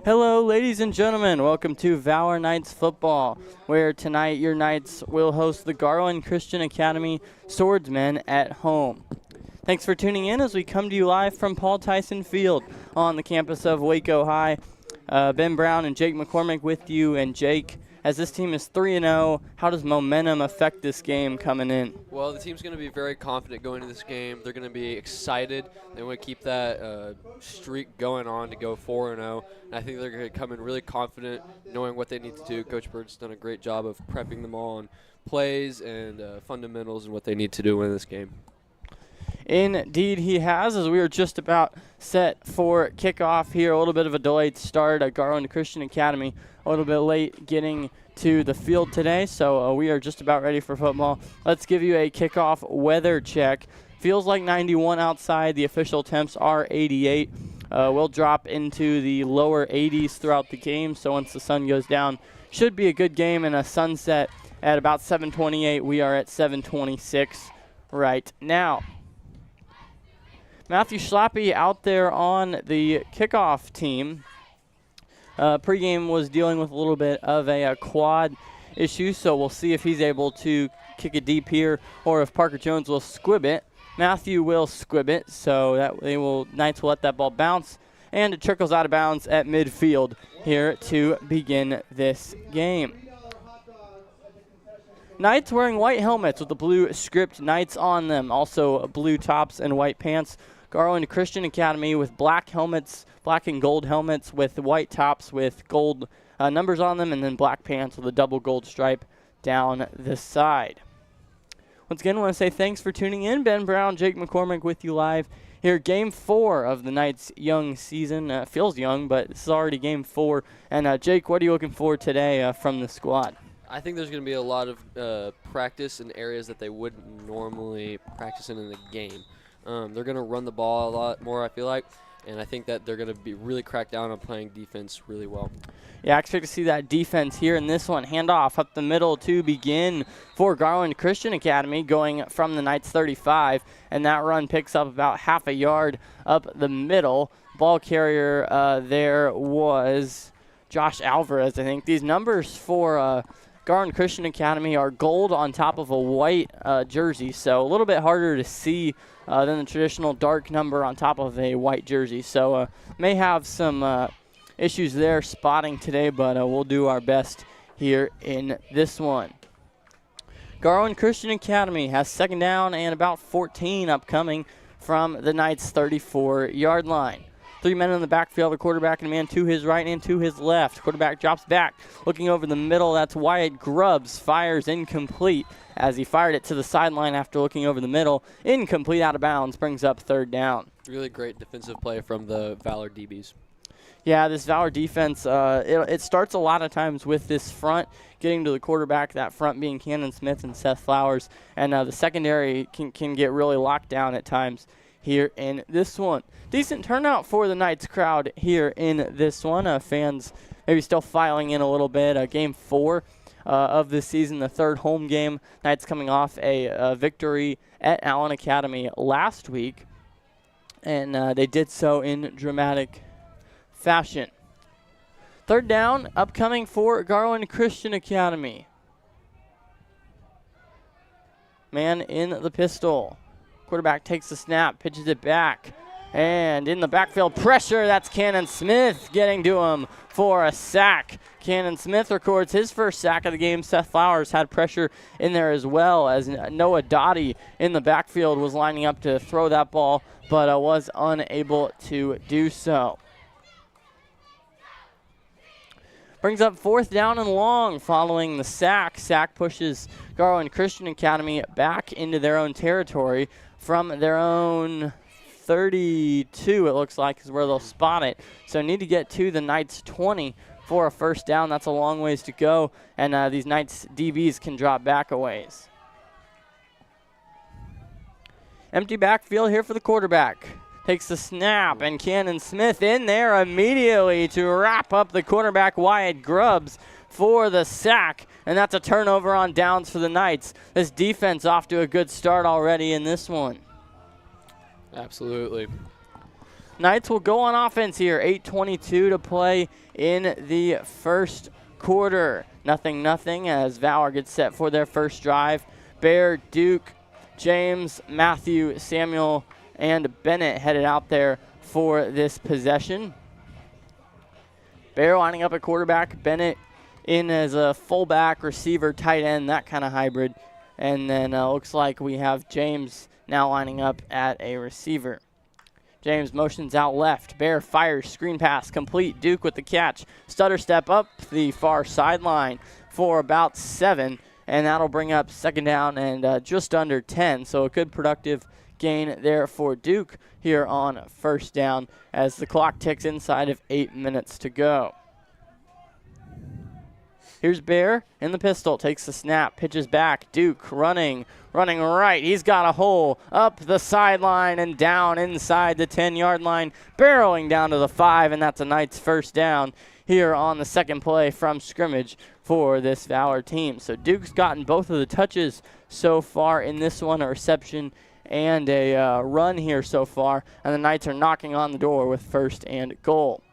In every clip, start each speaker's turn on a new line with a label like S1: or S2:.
S1: Hello, ladies and gentlemen. Welcome to Valor Knights Football, where tonight your Knights will host the Garland Christian Academy Swordsmen at home. Thanks for tuning in as we come to you live from Paul Tyson Field on the campus of Waco High. Ben Brown and Jake McCormick with you. And Jake, as this team is 3-0, how does momentum affect this game coming in?
S2: Well, the team's going to be very confident going into this game. They're going to be excited. They want to keep that streak going on to go 4-0. And I think they're going to come in really confident, knowing what they need to do. Coach Bird's done a great job of prepping them all on plays and fundamentals and what they need to do to win this game.
S1: Indeed he has, as we are just about set for kickoff here. A little bit of a delayed start at Garland Christian Academy. A little bit late getting to the field today, so we are just about ready for football. Let's give you a kickoff weather check. Feels like 91 outside. The official temps are 88. We'll drop into the lower 80s throughout the game, so once the sun goes down, should be a good game, and a sunset at about 7:28. We are at 7:26 right now. Matthew Schlappe out there on the kickoff team. Pregame was dealing with a little bit of a quad issue, so we'll see if he's able to kick it deep here or if Parker Jones will squib it. Matthew will squib it, so that Knights will let that ball bounce, and it trickles out of bounds at midfield here to begin this game. Knights wearing white helmets with the blue script Knights on them, also blue tops and white pants. Garland Christian Academy with black helmets, black and gold helmets with white tops with gold numbers on them, and then black pants with a double gold stripe down the side. Once again, I want to say thanks for tuning in. Ben Brown, Jake McCormick with you live here. Game 4 of the Knights' young season. Feels young, but this is already game 4. And Jake, what are you looking for today from the squad?
S2: I think there's going to be a lot of practice in areas that they wouldn't normally practice in the game. They're going to run the ball a lot more, I feel like, and I think that they're going to be really cracked down on playing defense really well.
S1: Yeah, I expect to see that defense here in this one. Handoff up the middle to begin for Garland Christian Academy, going from the Knights 35, and that run picks up about half a yard up the middle. Ball carrier there was Josh Alvarez, I think. These numbers for Garland Christian Academy are gold on top of a white jersey, so a little bit harder to see than the traditional dark number on top of a white jersey. So may have some issues there spotting today, but we'll do our best here in this one. Garland Christian Academy has second down and about 14 upcoming from the Knights' 34-yard line. 3 men in the backfield, a quarterback and a man to his right and to his left. Quarterback drops back, looking over the middle. That's Wyatt Grubbs, fires incomplete as he fired it to the sideline after looking over the middle. Incomplete, out of bounds, brings up third down.
S2: Really great defensive play from the Valor DBs.
S1: Yeah, this Valor defense, it starts a lot of times with this front, getting to the quarterback, that front being Cannon Smith and Seth Flowers, and the secondary can get really locked down at times here in this one. Decent turnout for the Knights crowd here in this one. Fans maybe still filing in a little bit. Game 4 of this season, the third home game. Knights coming off a victory at Allen Academy last week, and they did so in dramatic fashion. Third down upcoming for Garland Christian Academy. Man in the pistol. Quarterback takes the snap, pitches it back, and in the backfield pressure, that's Cannon Smith getting to him for a sack. Cannon Smith records his first sack of the game. Seth Flowers had pressure in there as well, as Noah Dottie in the backfield was lining up to throw that ball, but was unable to do so. Brings up fourth down and long following the sack. Sack pushes Garland Christian Academy back into their own territory from their own 32, it looks like, is where they'll spot it. So need to get to the Knights 20 for a first down. That's a long ways to go, and these Knights DBs can drop back a ways. Empty backfield here for the quarterback. Takes the snap, and Cannon Smith in there immediately to wrap up the quarterback, Wyatt Grubbs, for the sack. And that's a turnover on downs for the Knights. This defense off to a good start already in this one.
S2: Absolutely.
S1: Knights will go on offense here. 8:22 to play in the first quarter. 0-0 as Valor gets set for their first drive. Bear, Duke, James, Matthew, Samuel, and Bennett headed out there for this possession. Bear lining up at quarterback, Bennett in as a fullback, receiver, tight end, that kind of hybrid. And then looks like we have James now lining up at a receiver. James motions out left. Bear fires, screen pass complete. Duke with the catch. Stutter step up the far sideline for about 7, and that'll bring up second down and just under 10. So a good productive gain there for Duke here on first down as the clock ticks inside of 8 minutes to go. Here's Bear in the pistol, takes the snap, pitches back. Duke running right. He's got a hole up the sideline and down inside the 10-yard line, barreling down to the 5, and that's a Knights first down here on the second play from scrimmage for this Valor team. So Duke's gotten both of the touches so far in this one, a reception and a run here so far, and the Knights are knocking on the door with first and goal.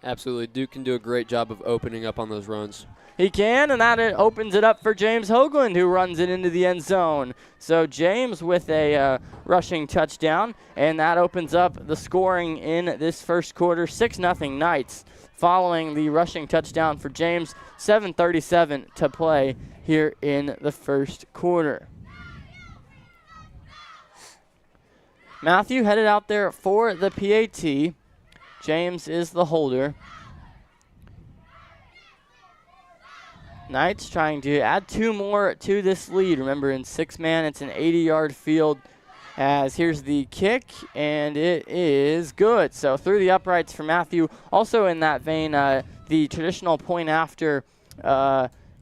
S2: Absolutely. Duke can do a great job of opening up on those runs.
S1: He can, and that opens it up for James Hoagland, who runs it into the end zone. So James with a rushing touchdown, and that opens up the scoring in this first quarter. 6-0 Knights following the rushing touchdown for James. 7:37 to play here in the first quarter. Matthew headed out there for the PAT. James is the holder. Knights trying to add 2 more to this lead. Remember, in 6-man, it's an 80-yard field. As here's the kick, and it is good. So through the uprights for Matthew. Also in that vein, the traditional point after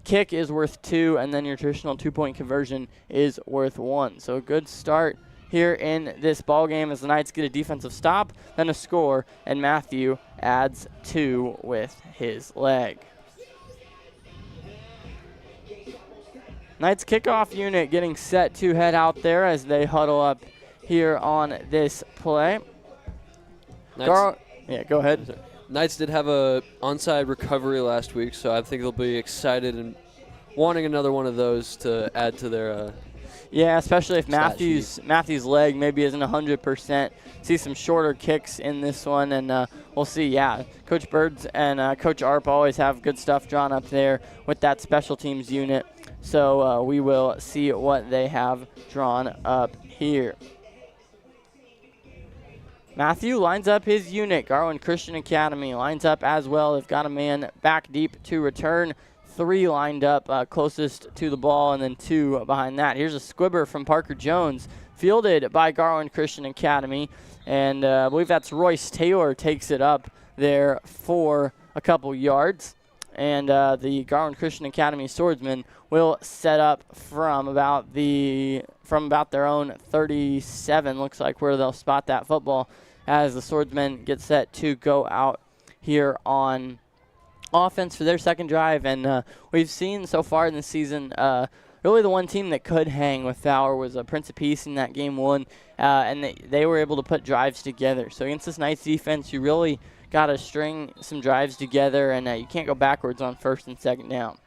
S1: kick is worth 2, and then your traditional 2-point conversion is worth 1. So a good start here in this ball game as the Knights get a defensive stop, then a score, and Matthew adds 2 with his leg. Knights kickoff unit getting set to head out there as they huddle up here on this play. Yeah, go ahead.
S2: Knights did have a onside recovery last week, so I think they'll be excited and wanting another one of those to add to their
S1: yeah, especially if Matthew's leg maybe isn't 100%. See some shorter kicks in this one, and we'll see. Yeah, Coach Birds and Coach Arp always have good stuff drawn up there with that special teams unit. So we will see what they have drawn up here. Matthew lines up his unit. Garland Christian Academy lines up as well. They've got a man back deep to return. 3 lined up closest to the ball, and then 2 behind that. Here's a squibber from Parker Jones, fielded by Garland Christian Academy, and I believe that's Royce Taylor takes it up there for a couple yards. And the Garland Christian Academy swordsmen will set up from about their own 37, looks like, where they'll spot that football as the swordsmen get set to go out here on offense for their second drive. And we've seen so far in the season really the one team that could hang with Valor was Prince of Peace in that game 1, and they were able to put drives together. So against this Knights defense, you really got to string some drives together, and you can't go backwards on first and second down.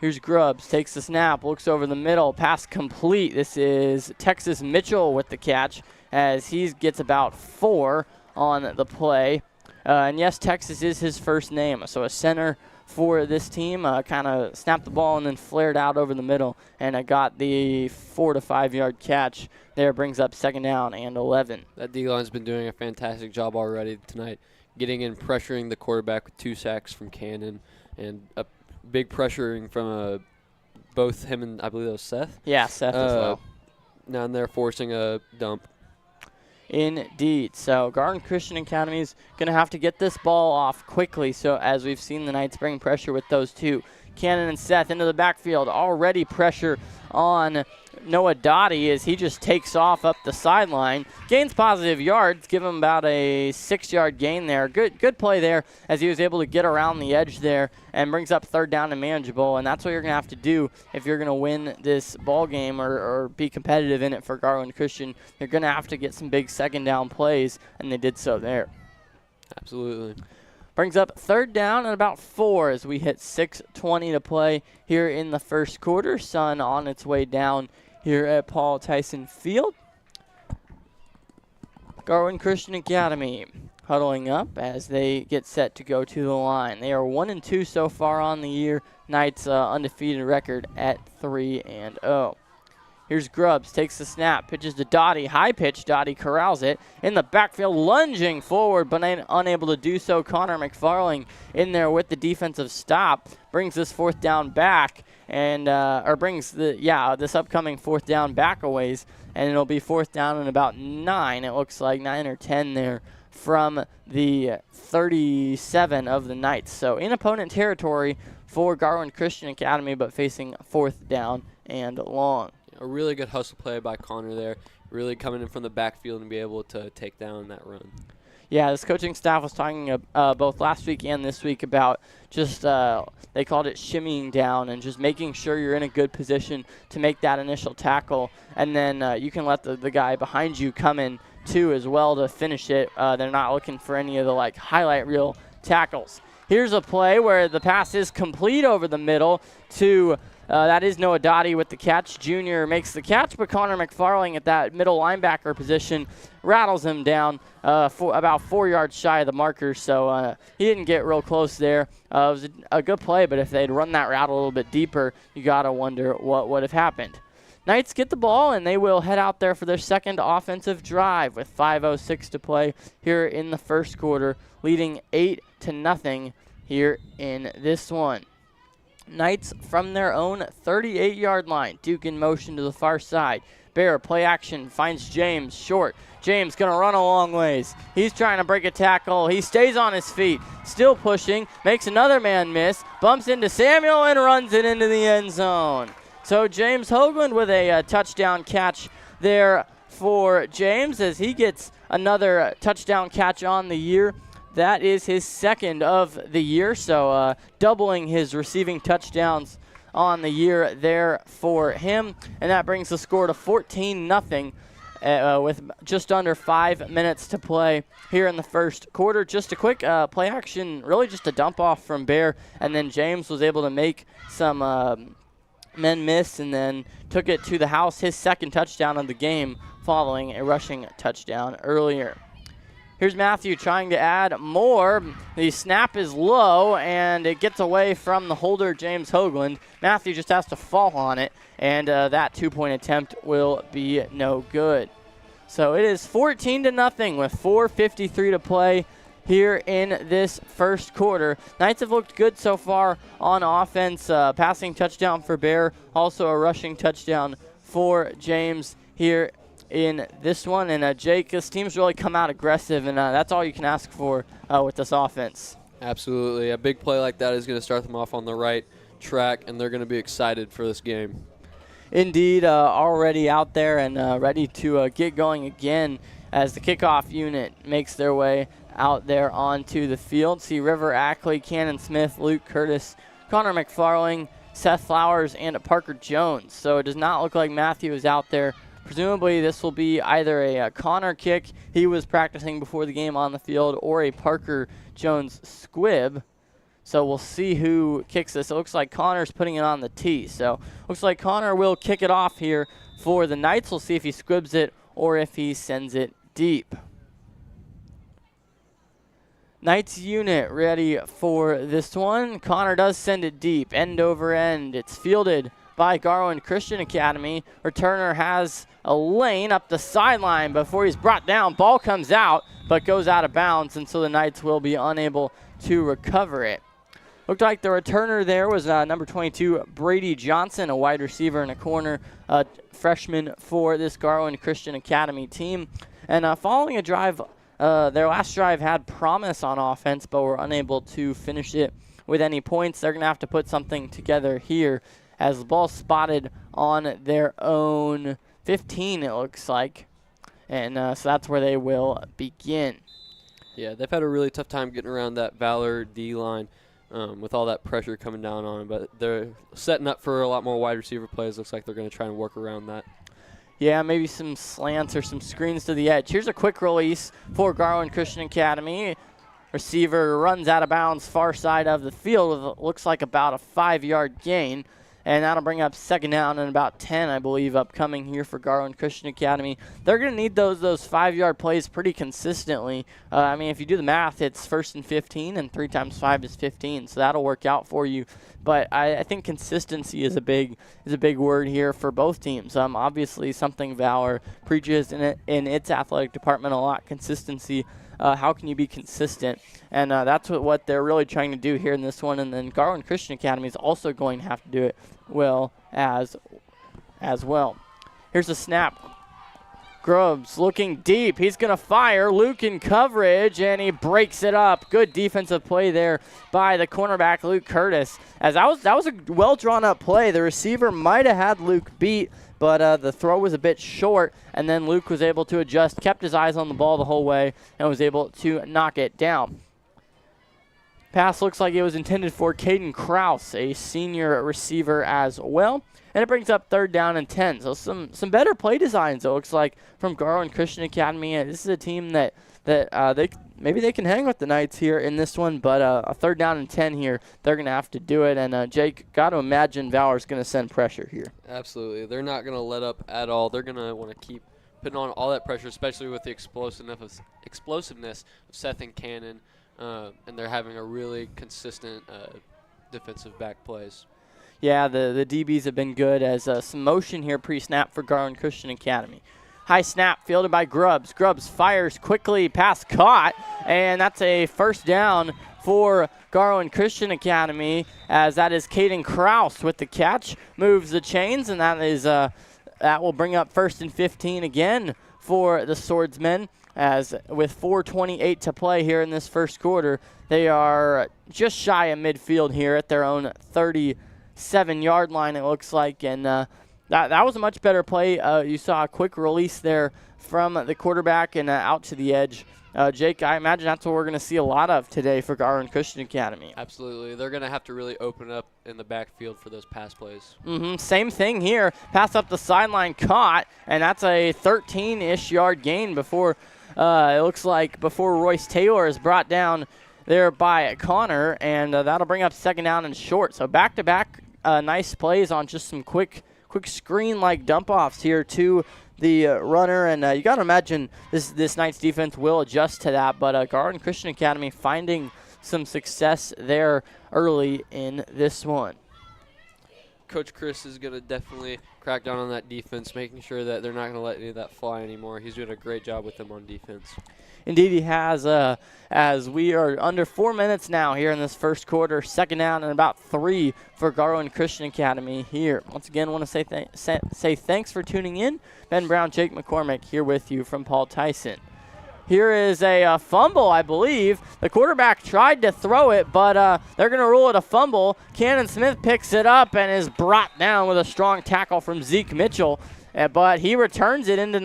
S1: Here's Grubbs, takes the snap, looks over the middle, pass complete. This is Texas Mitchell with the catch as he gets about 4 on the play. And yes, Texas is his first name, so a center for this team. Kind of snapped the ball and then flared out over the middle, and I got the 4 to 5 yard catch there. Brings up second down and 11.
S2: That D-line's been doing a fantastic job already tonight, getting in, pressuring the quarterback with 2 sacks from Cannon, and a big pressuring from both him and I believe that was Seth.
S1: Yeah, Seth as well.
S2: Now they're forcing a dump.
S1: Indeed. So Garland Christian Academy is going to have to get this ball off quickly. So as we've seen the Knights bring pressure with those 2. Cannon and Seth into the backfield. Already pressure on Noah Dottie as he just takes off up the sideline. Gains positive yards, give him about a 6-yard gain there. Good play there as he was able to get around the edge there and brings up 3rd down and manageable. And that's what you're going to have to do if you're going to win this ball game or be competitive in it for Garland Christian. You're going to have to get some big 2nd down plays, and they did so there.
S2: Absolutely.
S1: Brings up 3rd down and about 4 as we hit 6:20 to play here in the first quarter. Sun on its way down here at Paul Tyson Field. Garland Christian Academy huddling up as they get set to go to the line. They are 1-2 so far on the year. Knights undefeated record at 3-0. Here's Grubbs, takes the snap, pitches to Dottie, high pitch, Dottie corrals it, in the backfield, lunging forward, but unable to do so. Connor McFarling in there with the defensive stop, brings this 4th down back, and brings this upcoming 4th down back a ways, and it'll be 4th down and about 9, it looks like 9 or 10 there from the 37 of the Knights. So in opponent territory for Garland Christian Academy, but facing 4th down and long.
S2: A really good hustle play by Connor there, really coming in from the backfield and be able to take down that run.
S1: Yeah, this coaching staff was talking both last week and this week about just, they called it shimmying down and just making sure you're in a good position to make that initial tackle. And then you can let the guy behind you come in too as well to finish it. They're not looking for any of the highlight reel tackles. Here's a play where the pass is complete over the middle to that is Noah Dottie with the catch. Junior makes the catch, but Connor McFarling at that middle linebacker position rattles him down about 4 yards shy of the marker, so he didn't get real close there. It was a good play, but if they'd run that route a little bit deeper, you got to wonder what would have happened. Knights get the ball, and they will head out there for their 2nd offensive drive with 5:06 to play here in the first quarter, leading 8-0 here in this one. Knights from their own 38-yard line. Duke in motion to the far side. Bear, play action, finds James short. James going to run a long ways. He's trying to break a tackle. He stays on his feet, still pushing, makes another man miss, bumps into Samuel and runs it into the end zone. So James Hoagland with a touchdown catch there for James as he gets another touchdown catch on the year. That is his 2nd of the year, so doubling his receiving touchdowns on the year there for him. And that brings the score to 14-0 with just under 5 minutes to play here in the first quarter. Just a quick play action, really just a dump off from Bear, and then James was able to make some men miss and then took it to the house, his 2nd touchdown of the game following a rushing touchdown earlier. Here's Matthew trying to add more. The snap is low, and it gets away from the holder, James Hoagland. Matthew just has to fall on it, and that 2-point attempt will be no good. So it is 14-0 with 4:53 to play here in this first quarter. Knights have looked good so far on offense. Passing touchdown for Bear, also a rushing touchdown for James here in this one. And Jake, this team's really come out aggressive, and that's all you can ask for with this offense.
S2: Absolutely. A big play like that is going to start them off on the right track, and they're going to be excited for this game.
S1: Indeed, already out there and ready to get going again as the kickoff unit makes their way out there onto the field. See River Ackley, Cannon Smith, Luke Curtis, Connor McFarling, Seth Flowers, and Parker Jones. So it does not look like Matthew is out there. Presumably this will be either a Connor kick he was practicing before the game on the field or a Parker Jones squib. So we'll see who kicks this. It looks like Connor's putting it on the tee. So looks like Connor will kick it off here for the Knights. We'll see if he squibs it or if he sends it deep. Knights unit ready for this one. Connor does send it deep, end over end. It's fielded by Garland Christian Academy. Returner has a lane up the sideline before he's brought down. Ball comes out, but goes out of bounds, and so the Knights will be unable to recover it. Looked like the returner there was number 22, Brady Johnson, a wide receiver in a corner, freshman for this Garland Christian Academy team. And following a drive, their last drive had promise on offense, but were unable to finish it with any points. They're going to have to put something together here as the ball spotted on their own 15, it looks like. And so that's where they will begin.
S2: Yeah, they've had a really tough time getting around that Valor D-line with all that pressure coming down on them. But they're setting up for a lot more wide receiver plays. Looks like they're going to try and work around that.
S1: Yeah, maybe some slants or some screens to the edge. Here's a quick release for Garland Christian Academy. Receiver runs out of bounds far side of the field with what looks like about a 5-yard gain. And that'll bring up second down and about 10, I believe, upcoming here for Garland Christian Academy. They're going to need those 5-yard plays pretty consistently. I mean, if you do the math, it's 1st and 15, and 3 times 5 is 15, so that'll work out for you. But I think consistency is a big word here for both teams. Obviously, something Valor preaches in its athletic department a lot, consistency. How can you be consistent? And that's what they're really trying to do here in this one. And then Garland Christian Academy is also going to have to do it well as well. Here's a snap. Grubbs looking deep. He's going to fire. Luke in coverage, and he breaks it up. Good defensive play there by the cornerback, Luke Curtis. As that was a well-drawn-up play. The receiver might have had Luke beat, but the throw was a bit short, and then Luke was able to adjust, kept his eyes on the ball the whole way, and was able to knock it down. Pass looks like it was intended for Caden Kraus, a senior receiver as well. And it brings up 3rd down and 10. So some better play designs, it looks like, from Garland Christian Academy. And this is a team that maybe they can hang with the Knights here in this one, but a 3rd down and 10 here, they're going to have to do it. And Jake, got to imagine Valor's going to send pressure here.
S2: Absolutely. They're not going to let up at all. They're going to want to keep putting on all that pressure, especially with the explosiveness of Seth and Cannon. And they're having a really consistent defensive back plays.
S1: Yeah, the DBs have been good as some motion here pre-snap for Garland Christian Academy. High snap fielded by Grubbs. Grubbs fires quickly, pass caught, and that's a 1st down for Garland Christian Academy, as that is Caden Kraus with the catch. Moves the chains, and that will bring up 1st and 15 again for the Swordsmen. As with 4:28 to play here in this first quarter, they are just shy of midfield here at their own 37-yard line, it looks like. And that was a much better play. You saw a quick release there from the quarterback and out to the edge. Jake, I imagine that's what we're going to see a lot of today for Garland Christian Academy.
S2: Absolutely. They're going to have to really open up in the backfield for those pass plays.
S1: Same thing here. Pass up the sideline, caught, and that's a 13-ish yard gain before it looks like before Royce Taylor is brought down there by Connor, and that'll bring up 2nd down and short. So back-to-back nice plays on just some quick screen-like dump-offs here to the runner, and you got to imagine this Knights defense will adjust to that, but Garland Christian Academy finding some success there early in this one.
S2: Coach Chris is going to definitely crack down on that defense, making sure that they're not going to let any of that fly anymore. He's doing a great job with them on defense.
S1: Indeed, he has, as we are under 4 minutes now here in this first quarter. 2nd down and about 3 for Garland Christian Academy here. Once again, I want to say thanks for tuning in. Ben Brown, Jake McCormick here with you from Paul Tyson. Here is a fumble, I believe. The quarterback tried to throw it, but they're going to rule it a fumble. Cannon Smith picks it up and is brought down with a strong tackle from Zeke Mitchell. But he returns it into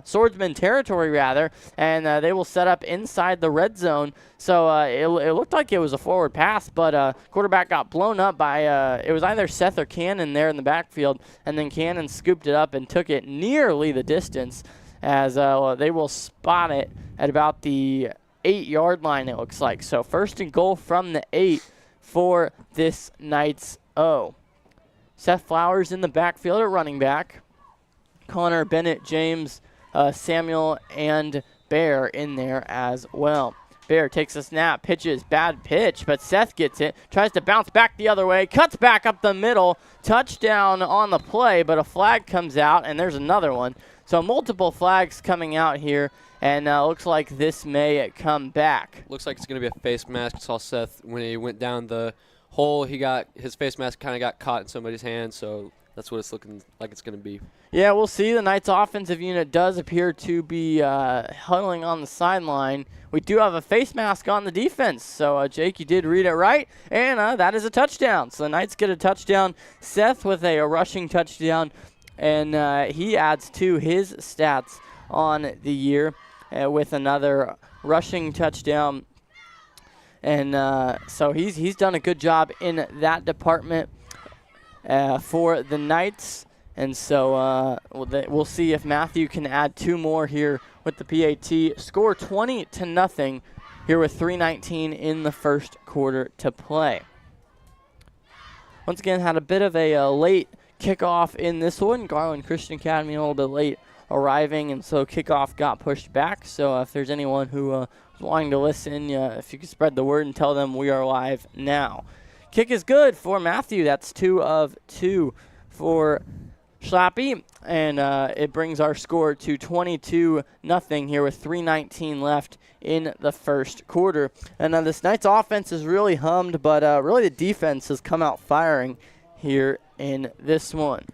S1: Swordsman territory, rather, and they will set up inside the red zone. So it looked like it was a forward pass, but quarterback got blown up by it was either Seth or Cannon there in the backfield, and then Cannon scooped it up and took it nearly the distance, as they will spot it at about the 8-yard line, it looks like. So 1st and goal from the 8 for this Knights O. Seth Flowers in the backfield at running back. Connor, Bennett, James, Samuel, and Bear in there as well. Bear takes a snap, pitches, bad pitch, but Seth gets it, tries to bounce back the other way, cuts back up the middle, touchdown on the play, but a flag comes out, and there's another one. So multiple flags coming out here, and looks like this may come back.
S2: Looks like it's going to be a face mask. I saw Seth when he went down the hole. His face mask kind of got caught in somebody's hand, so that's what it's looking like it's going to be.
S1: Yeah, we'll see. The Knights offensive unit does appear to be huddling on the sideline. We do have a face mask on the defense. So, Jake, you did read it right, and that is a touchdown. So the Knights get a touchdown. Seth with a rushing touchdown, and he adds to his stats on the year with another rushing touchdown. And so he's done a good job in that department for the Knights. And so we'll see if Matthew can add 2 more here with the PAT. Score 20-0 here with 3:19 in the first quarter to play. Once again, had a bit of a late kickoff in this one. Garland Christian Academy a little bit late arriving, and so kickoff got pushed back. So if there's anyone who is wanting to listen, if you could spread the word and tell them we are live now. Kick is good for Matthew. That's 2 of 2 for Schlappy, and it brings our score to 22-0 here with 3:19 left in the first quarter. And this Knights offense is really hummed, but really the defense has come out firing here in this one.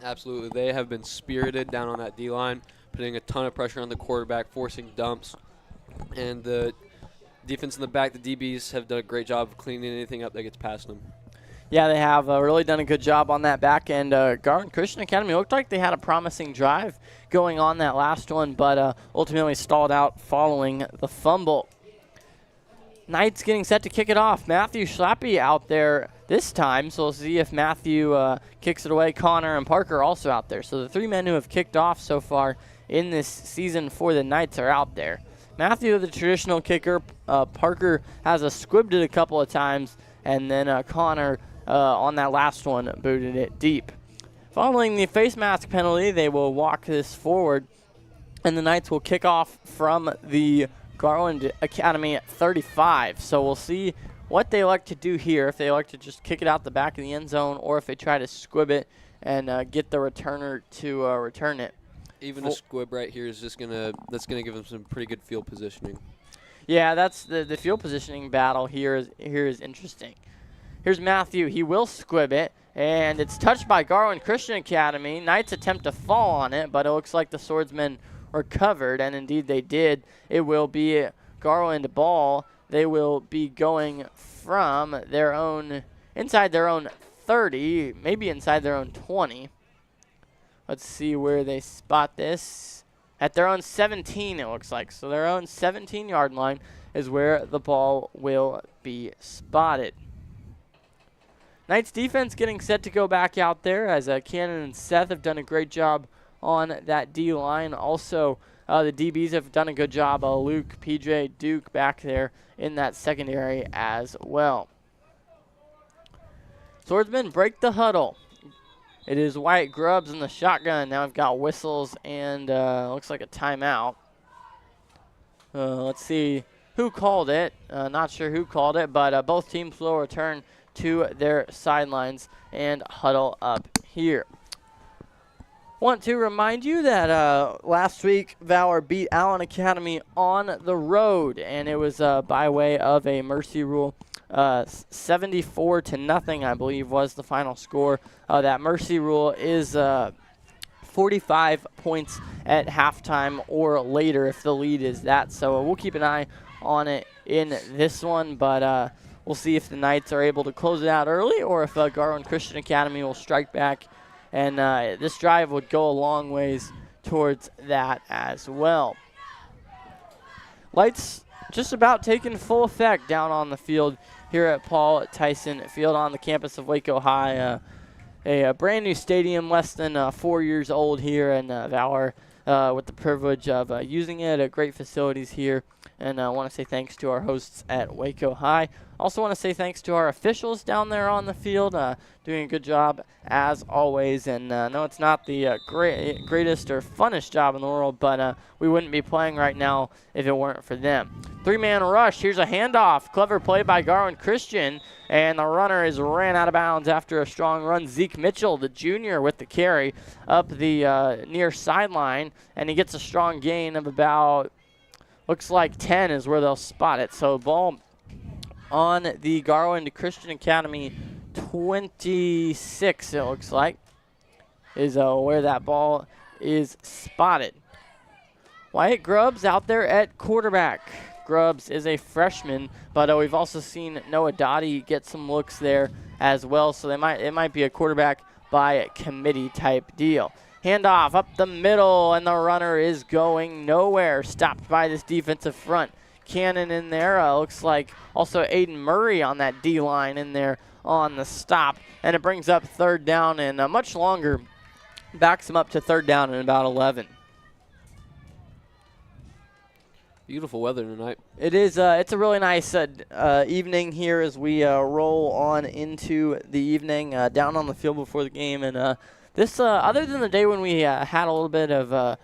S2: Absolutely. They have been spirited down on that D-line, putting a ton of pressure on the quarterback, forcing dumps. And the defense in the back, the DBs, have done a great job of cleaning anything up that gets past them.
S1: Yeah, they have really done a good job on that back end. Garland Christian Academy looked like they had a promising drive going on that last one, but ultimately stalled out following the fumble. Knights getting set to kick it off. Matthew Schlappy out there this time, so we'll see if Matthew kicks it away. Connor and Parker also out there. So the 3 men who have kicked off so far in this season for the Knights are out there. Matthew, the traditional kicker. Parker has squibbed it a couple of times, and then Connor on that last one booted it deep. Following the face mask penalty, they will walk this forward, and the Knights will kick off from the Garland Academy at 35. So we'll see what they like to do here, if they like to just kick it out the back of the end zone or if they try to squib it and get the returner to return it.
S2: Even a squib right here is just that's gonna give them some pretty good field positioning.
S1: Yeah, that's the field positioning battle here is interesting. Here's Matthew. He will squib it, and it's touched by Garland Christian Academy. Knights attempt to fall on it, but it looks like the swordsmen recovered, and indeed they did. It will be a Garland ball. They will be going from their own, inside their own 30, maybe inside their own 20. Let's see where they spot this. At their own 17, it looks like. So their own 17-yard line is where the ball will be spotted. Knights defense getting set to go back out there as Cannon and Seth have done a great job on that D-line. Also, the DBs have done a good job. Luke, PJ, Duke back there in that secondary as well. Swordsmen break the huddle. It is Wyatt Grubbs in the shotgun. Now we've got whistles and looks like a timeout. Let's see who called it. Not sure who called it, but both teams will return to their sidelines and huddle up here. Want to remind you that last week Valor beat Allen Academy on the road, and it was by way of a mercy rule. 74-0, I believe, was the final score. That mercy rule is 45 points at halftime or later if the lead is that. So we'll keep an eye on it in this one, but we'll see if the Knights are able to close it out early or if Garland Christian Academy will strike back. And this drive would go a long ways towards that as well. Lights just about taking full effect down on the field here at Paul Tyson Field on the campus of Waco High. A brand new stadium, less than 4 years old here in Valor, with the privilege of using it. Great facilities here. And I want to say thanks to our hosts at Waco High. Also want to say thanks to our officials down there on the field, doing a good job as always. And no, it's not the greatest or funnest job in the world, but we wouldn't be playing right now if it weren't for them. 3-man rush. Here's a handoff. Clever play by Garland Christian, and the runner is ran out of bounds after a strong run. Zeke Mitchell, the junior, with the carry up the near sideline, and he gets a strong gain of about, looks like 10 is where they'll spot it. So ball on the Garland Christian Academy 26, it looks like. is where that ball is spotted. Wyatt Grubbs out there at quarterback. Grubbs is a freshman, but we've also seen Noah Dottie get some looks there as well, so it might be a quarterback by committee type deal. Handoff up the middle, and the runner is going nowhere. Stopped by this defensive front. Cannon in there. Looks like also Aiden Murray on that D-line in there on the stop. And it brings up third down and much longer. Backs him up to third down in about 11.
S2: Beautiful weather tonight.
S1: It is. It's a really nice evening here as we roll on into the evening down on the field before the game. And this, other than the day when we had a little bit of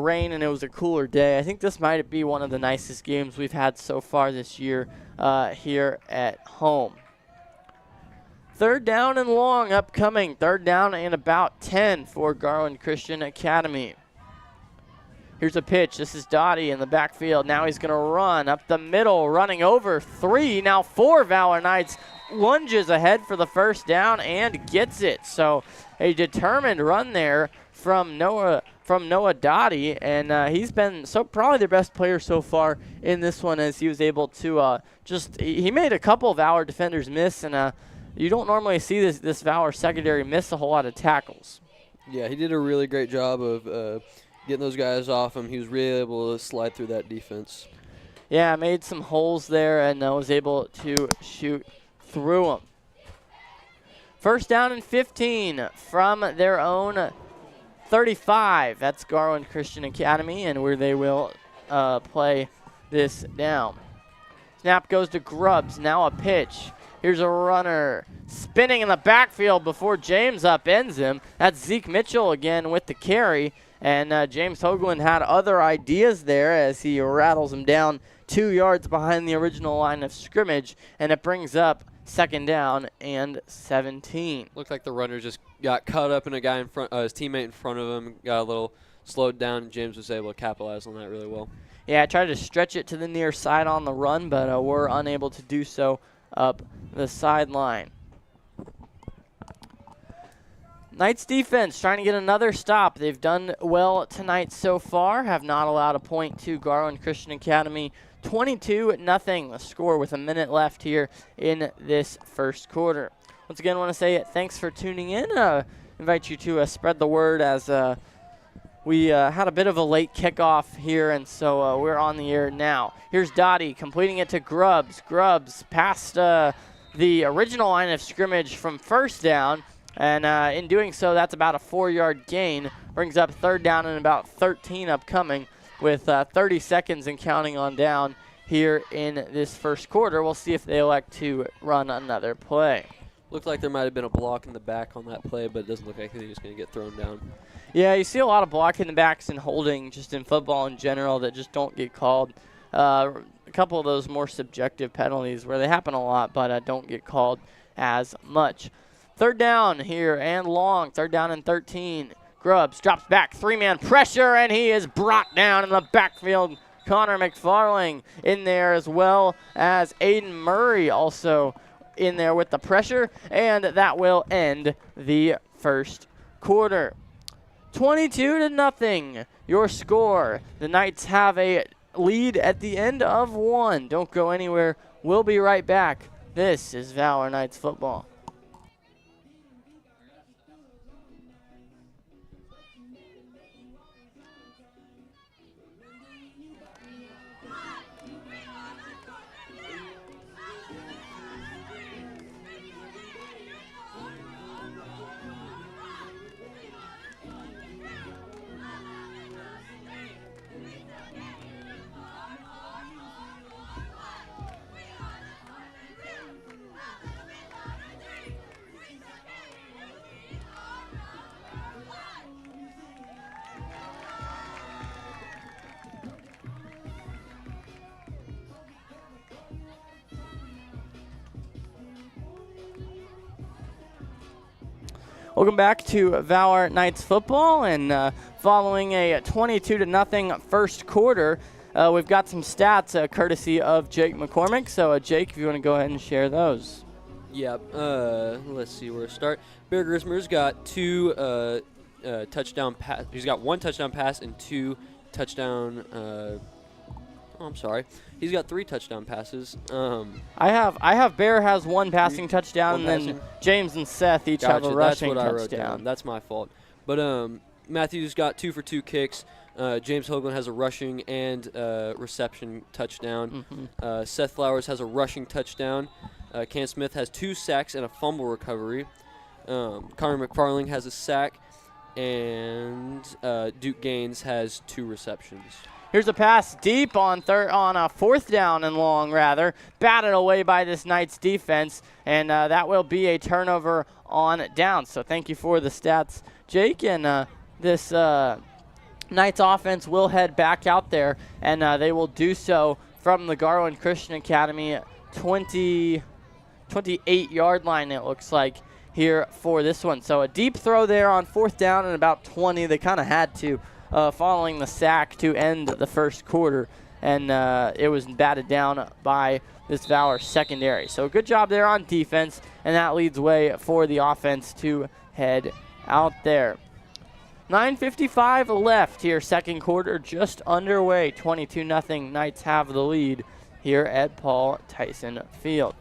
S1: rain and it was a cooler day, I think this might be one of the nicest games we've had so far this year here at home. Third down and long upcoming. Third down and about 10 for Garland Christian Academy. Here's a pitch. This is Dottie in the backfield. Now he's going to run up the middle, running over 3, now 4 Valor Knights. Lunges ahead for the first down and gets it. So a determined run there from Noah Dottie, and he's been probably their best player so far in this one, as he was able to he made a couple of Valor defenders miss, and you don't normally see this Valor secondary miss a whole lot of tackles.
S2: Yeah, he did a really great job of getting those guys off him. He was really able to slide through that defense.
S1: Yeah, made some holes there and was able to shoot through them. First down and 15 from their own 35. That's Garland Christian Academy, and where they will play this down. Snap goes to Grubbs. Now a pitch. Here's a runner spinning in the backfield before James upends him. That's Zeke Mitchell again with the carry. And James Hoagland had other ideas there as he rattles him down 2 yards behind the original line of scrimmage. And it brings up second down and 17.
S2: Looked like the runner just got caught up in a guy in front, his teammate in front of him, got a little slowed down. James was able to capitalize on that really well.
S1: Yeah, I tried to stretch it to the near side on the run, but were unable to do so up the sideline. Knights defense trying to get another stop. They've done well tonight so far, have not allowed a point to Garland Christian Academy. 22-0 the score with a minute left here in this first quarter. Once again, I want to say thanks for tuning in. Invite you to spread the word as we had a bit of a late kickoff here, and so we're on the air now. Here's Dottie completing it to Grubbs. Grubbs past the original line of scrimmage from first down, and in doing so, that's about a 4-yard gain. Brings up third down and about 13 upcoming with 30 seconds and counting on down here in this first quarter. We'll see if they elect to run another play.
S2: Looked like there might have been a block in the back on that play, but it doesn't look like he was going to get thrown down.
S1: Yeah, you see a lot of blocking the backs and holding just in football in general that just don't get called. A couple of those more subjective penalties where they happen a lot but don't get called as much. Third down here and long. Third down and 13. Grubbs drops back. 3-man pressure, and he is brought down in the backfield. Connor McFarling in there, as well as Aiden Murray also in there with the pressure, and that will end the first quarter. 22-0 your score. The Knights have a lead at the end of 1. Don't go anywhere. We'll be right back. This is Valor Knights Football. Welcome back to Valor Knights Football, and following a 22-0 first quarter, we've got some stats courtesy of Jake McCormick. So, Jake, if you want to go ahead and share those.
S2: Yeah. Let's see where to start. Bear Grismer's got 2 touchdown pass. He's got 1 touchdown pass and 2 touchdown. I'm sorry. He's got 3 touchdown passes.
S1: I have Bear has 1 passing touchdown,
S2: one
S1: and then James and Seth each have a rushing
S2: That's what I wrote
S1: touchdown.
S2: down. That's my fault. But Matthew's got 2 for 2 kicks. James Hoagland has a rushing and reception touchdown. Seth Flowers has a rushing touchdown. Cam Smith has 2 sacks and a fumble recovery. Connor McFarling has a sack, and Duke Gaines has 2 receptions.
S1: Here's a pass deep on a 4th down and long, rather. Batted away by this Knights defense, and that will be a turnover on down. So thank you for the stats, Jake. And this Knights offense will head back out there, and they will do so from the Garland Christian Academy 28-yard line, it looks like, here for this one. So a deep throw there on 4th down and about 20. They kind of had to. Following the sack to end the first quarter, and it was batted down by this Valor secondary. So good job there on defense, and that leads way for the offense to head out there. 9:55 left here, second quarter just underway. 22-0 Knights have the lead here at Paul Tyson Field.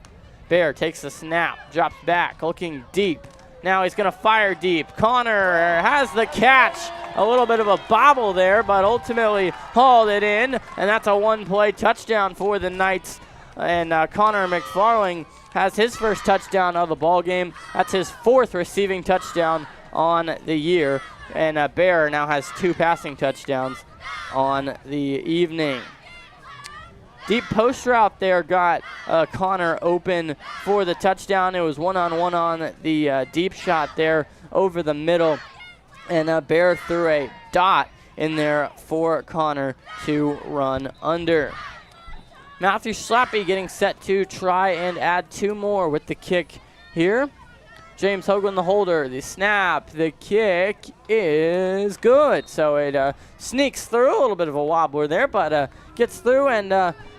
S1: Bear takes the snap, drops back, looking deep. Now he's going to fire deep. Connor has the catch. A little bit of a bobble there, but ultimately hauled it in, and that's a 1-play touchdown for the Knights. And Connor McFarling has his first touchdown of the ball game. That's his 4th receiving touchdown on the year, and Bear now has 2 passing touchdowns on the evening. Deep post route there got Connor open for the touchdown. It was one-on-one on the deep shot there over the middle. And Bear threw a dot in there for Connor to run under. Matthew Schlappe getting set to try and add 2 more with the kick here. James Hoagland, the holder, the snap, the kick is good. So it sneaks through, a little bit of a wobbler there, but gets through, and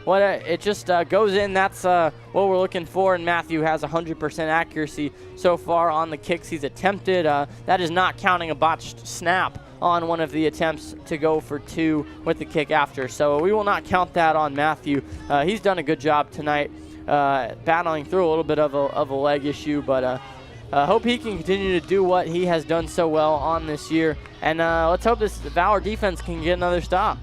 S1: it just goes in. That's what we're looking for, and Matthew has 100% accuracy so far on the kicks he's attempted. That is not counting a botched snap on one of the attempts to go for 2 with the kick after. So we will not count that on Matthew. He's done a good job tonight, battling through a little bit of a leg issue, but hope he can continue to do what he has done so well on this year. And let's hope this Valor defense can get another stop.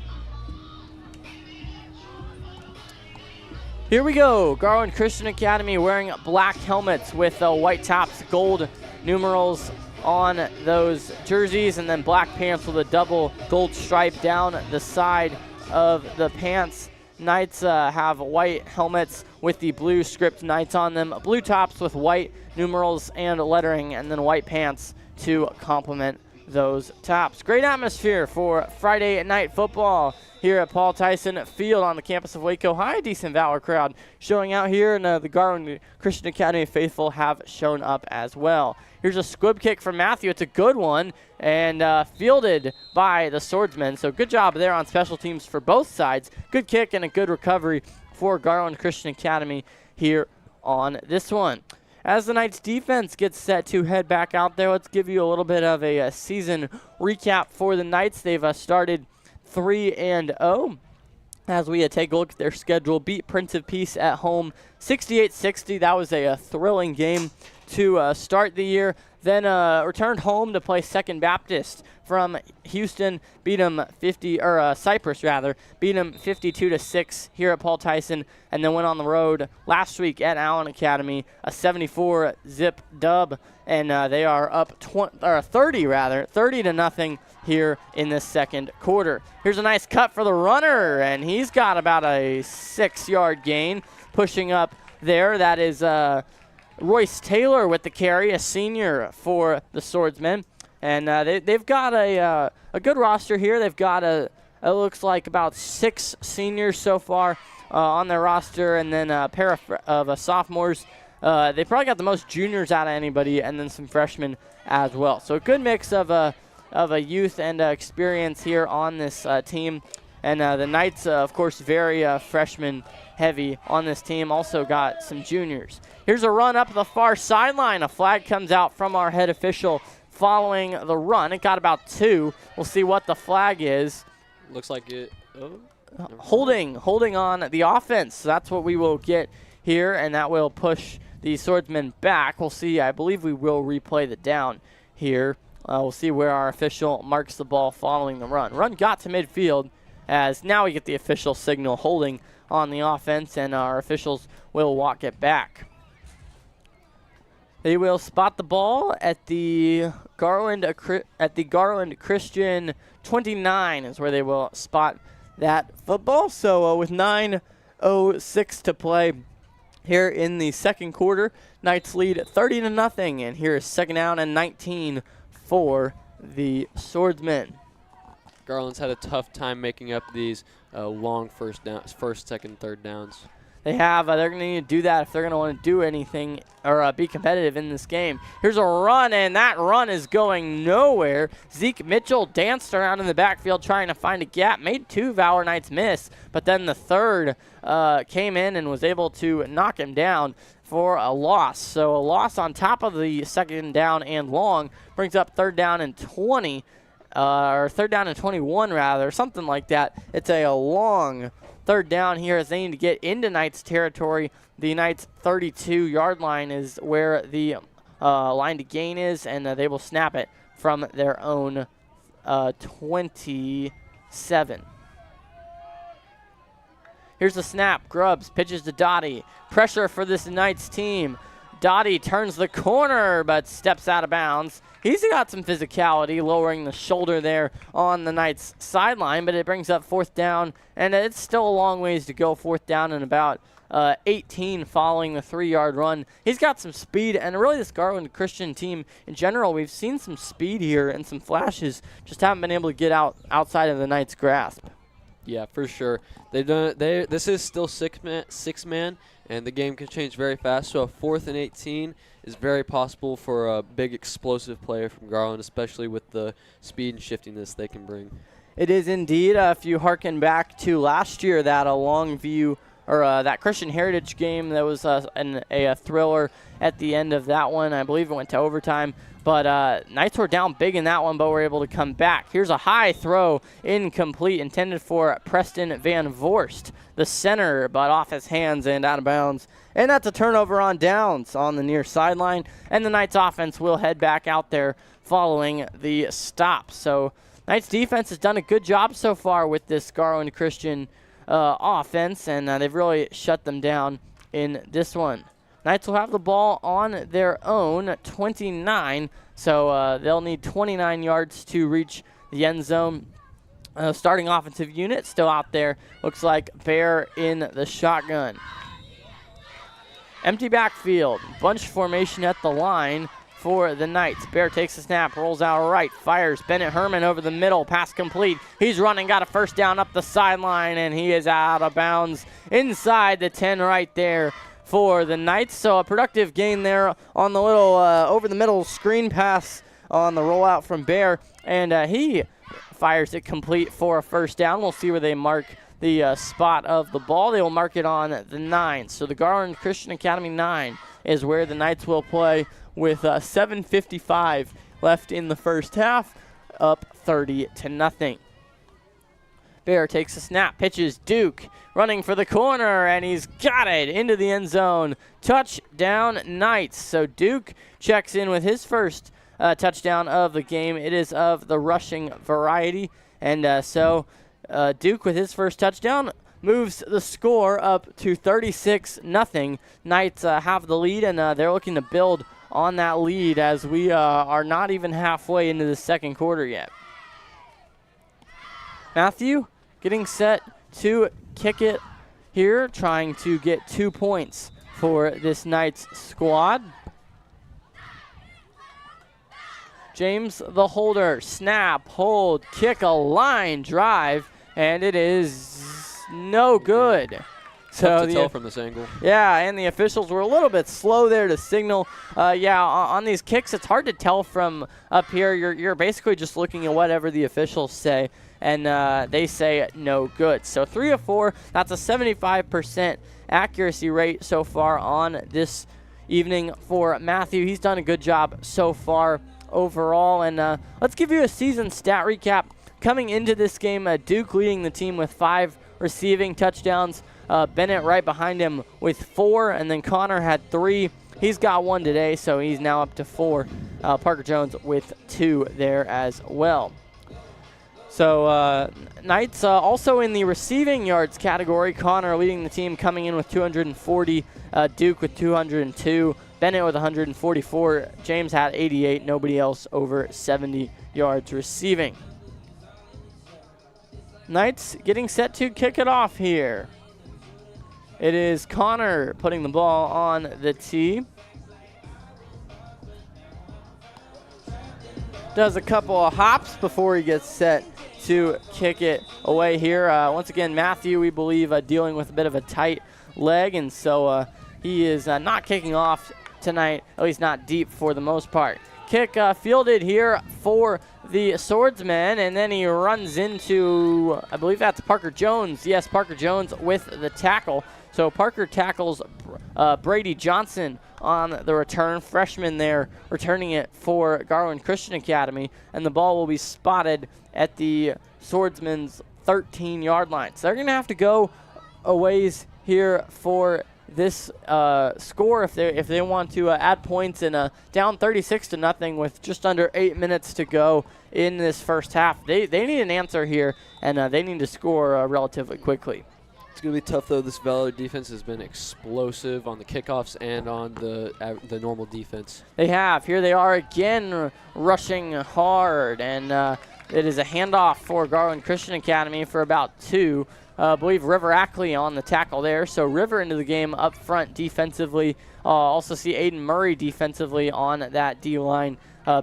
S1: Here we go. Garland Christian Academy wearing black helmets with white tops, gold numerals on those jerseys, and then black pants with a double gold stripe down the side of the pants. Knights have white helmets with the blue script Knights on them, blue tops with white numerals and lettering, and then white pants to complement those tops. Great atmosphere for Friday night football here at Paul Tyson Field on the campus of Waco High. Decent Valor crowd showing out here, and the Garland Christian Academy faithful have shown up as well. Here's a squib kick from Matthew. It's a good one, and fielded by the Swordsmen. So good job there on special teams for both sides. Good kick and a good recovery for Garland Christian Academy here on this one. As the Knights defense gets set to head back out there, let's give you a little bit of a season recap for the Knights. They've started 3-0 as we take a look at their schedule. Beat Prince of Peace at home 68-60. That was a thrilling game to start the year. Then returned home to play Second Baptist from Houston, beat them Cypress rather, beat them 52-6 here at Paul Tyson, and then went on the road last week at Allen Academy, a 74-zip dub, and they are up 30-0 here in this second quarter. Here's a nice cut for the runner, and he's got about a 6-yard gain, pushing up there. That is Royce Taylor with the carry, a senior for the Swordsmen. And they've got a good roster here. They've got it looks like about 6 seniors so far on their roster, and then a pair of sophomores. They probably got the most juniors out of anybody, and then some freshmen as well. So a good mix of a youth and experience here on this team. And the Knights, of course, very freshman heavy on this team. Also got some juniors. Here's a run up the far sideline. A flag comes out from our head official following the run. It got about 2. We'll see what the flag is.
S2: Looks like it. Oh,
S1: holding on the offense. That's what we will get here, and that will push the Swordsmen back. We'll see. I believe we will replay the down here. We'll see where our official marks the ball following the run. Run got to midfield, as now we get the official signal holding on the offense, and our officials will walk it back. They will spot the ball at the Garland Christian 29 is where they will spot that football. So with 9:06 to play here in the second quarter, Knights lead 30-0, and here is second down and 19 for the Swordsmen.
S2: Garland's had a tough time making up these long first, second, third downs.
S1: They have. They're going to need to do that if they're going to want to do anything or be competitive in this game. Here's a run, and that run is going nowhere. Zeke Mitchell danced around in the backfield trying to find a gap, made 2 Valor Knights miss, but then the third came in and was able to knock him down for a loss. So a loss on top of the second down and long brings up third down and 20, or third down and 21 rather, something like that. It's a long third down here as they need to get into Knights territory. The Knights 32-yard line is where the line to gain is, and they will snap it from their own 27. Here's the snap. Grubbs pitches to Dottie. Pressure for this Knights team. Dottie turns the corner but steps out of bounds. He's got some physicality, lowering the shoulder there on the Knights sideline, but it brings up fourth down, and it's still a long ways to go. Fourth down and about 18 following the 3-yard run. He's got some speed, and really this Garland Christian team in general, we've seen some speed here and some flashes, just haven't been able to get outside of the Knights' grasp.
S2: Yeah, for sure. This is still six man, and the game can change very fast. So a 4th and 18 is very possible for a big explosive player from Garland, especially with the speed and shiftiness they can bring.
S1: It is indeed. If you hearken back to last year, that Longview or that Christian Heritage game, that was a thriller at the end of that one. I believe it went to overtime. But Knights were down big in that one, but were able to come back. Here's a high throw, incomplete, intended for Preston Van Vorst, the center, but off his hands and out of bounds. And that's a turnover on downs on the near sideline. And the Knights offense will head back out there following the stop. So Knights defense has done a good job so far with this Garland Christian offense, and they've really shut them down in this one. Knights will have the ball on their own 29, so they'll need 29 yards to reach the end zone. Starting offensive unit still out there. Looks like Bear in the shotgun. Empty backfield. Bunch formation at the line for the Knights. Bear takes a snap, rolls out right, fires. Bennett Herman over the middle, pass complete. He's running, got a first down up the sideline, and he is out of bounds inside the 10 right there for the Knights. So a productive gain there on the little over the middle screen pass on the rollout from Bear, and he fires it complete for a first down. We'll see where they mark the spot of the ball. They will mark it on the 9. So the Garland Christian Academy 9 is where the Knights will play with 7:55 left in the first half, up 30-0. Bear takes a snap, pitches Duke, running for the corner, and he's got it into the end zone. Touchdown Knights. So Duke checks in with his first touchdown of the game. It is of the rushing variety, and so Duke with his first touchdown moves the score up to 36-0. Knights have the lead, and they're looking to build on that lead as we are not even halfway into the second quarter yet. Matthew getting set to kick it here, trying to get 2 points for this Knights squad. James the holder, snap, hold, kick, a line drive, and it is no good.
S2: Tough to tell from this angle.
S1: Yeah, and the officials were a little bit slow there to signal. Yeah, on these kicks, it's hard to tell from up here. You're basically just looking at whatever the officials say. and they say no good. So 3 of 4, that's a 75% accuracy rate so far on this evening for Matthew. He's done a good job so far overall. And let's give you a season stat recap. Coming into this game, Duke leading the team with 5 receiving touchdowns. Bennett right behind him with 4, and then Connor had 3. He's got 1 today, so he's now up to 4. Parker Jones with 2 there as well. So Knights also in the receiving yards category. Connor leading the team, coming in with 240. Duke with 202. Bennett with 144. James had 88. Nobody else over 70 yards receiving. Knights getting set to kick it off here. It is Connor putting the ball on the tee. Does a couple of hops before he gets set to kick it away here. Once again, Matthew, we believe, dealing with a bit of a tight leg, and so he is not kicking off tonight, at least not deep for the most part. Kick fielded here for the Swordsman, and then he runs into, I believe that's Parker Jones. Yes, Parker Jones with the tackle. So Parker tackles Brady Johnson on the return, freshman there, returning it for Garland Christian Academy, and the ball will be spotted at the Swordsman's 13-yard line. So they're going to have to go a ways here for this score if they want to add points, and down 36-0 with just under 8 minutes to go in this first half. They need an answer here, and they need to score relatively quickly.
S2: It's going to be tough, though. This Valor defense has been explosive on the kickoffs and on the normal defense. They
S1: have. Here they are again rushing hard, and it is a handoff for Garland Christian Academy for about 2. I believe River Ackley on the tackle there. So River into the game up front defensively. Also see Aiden Murray defensively on that D-line.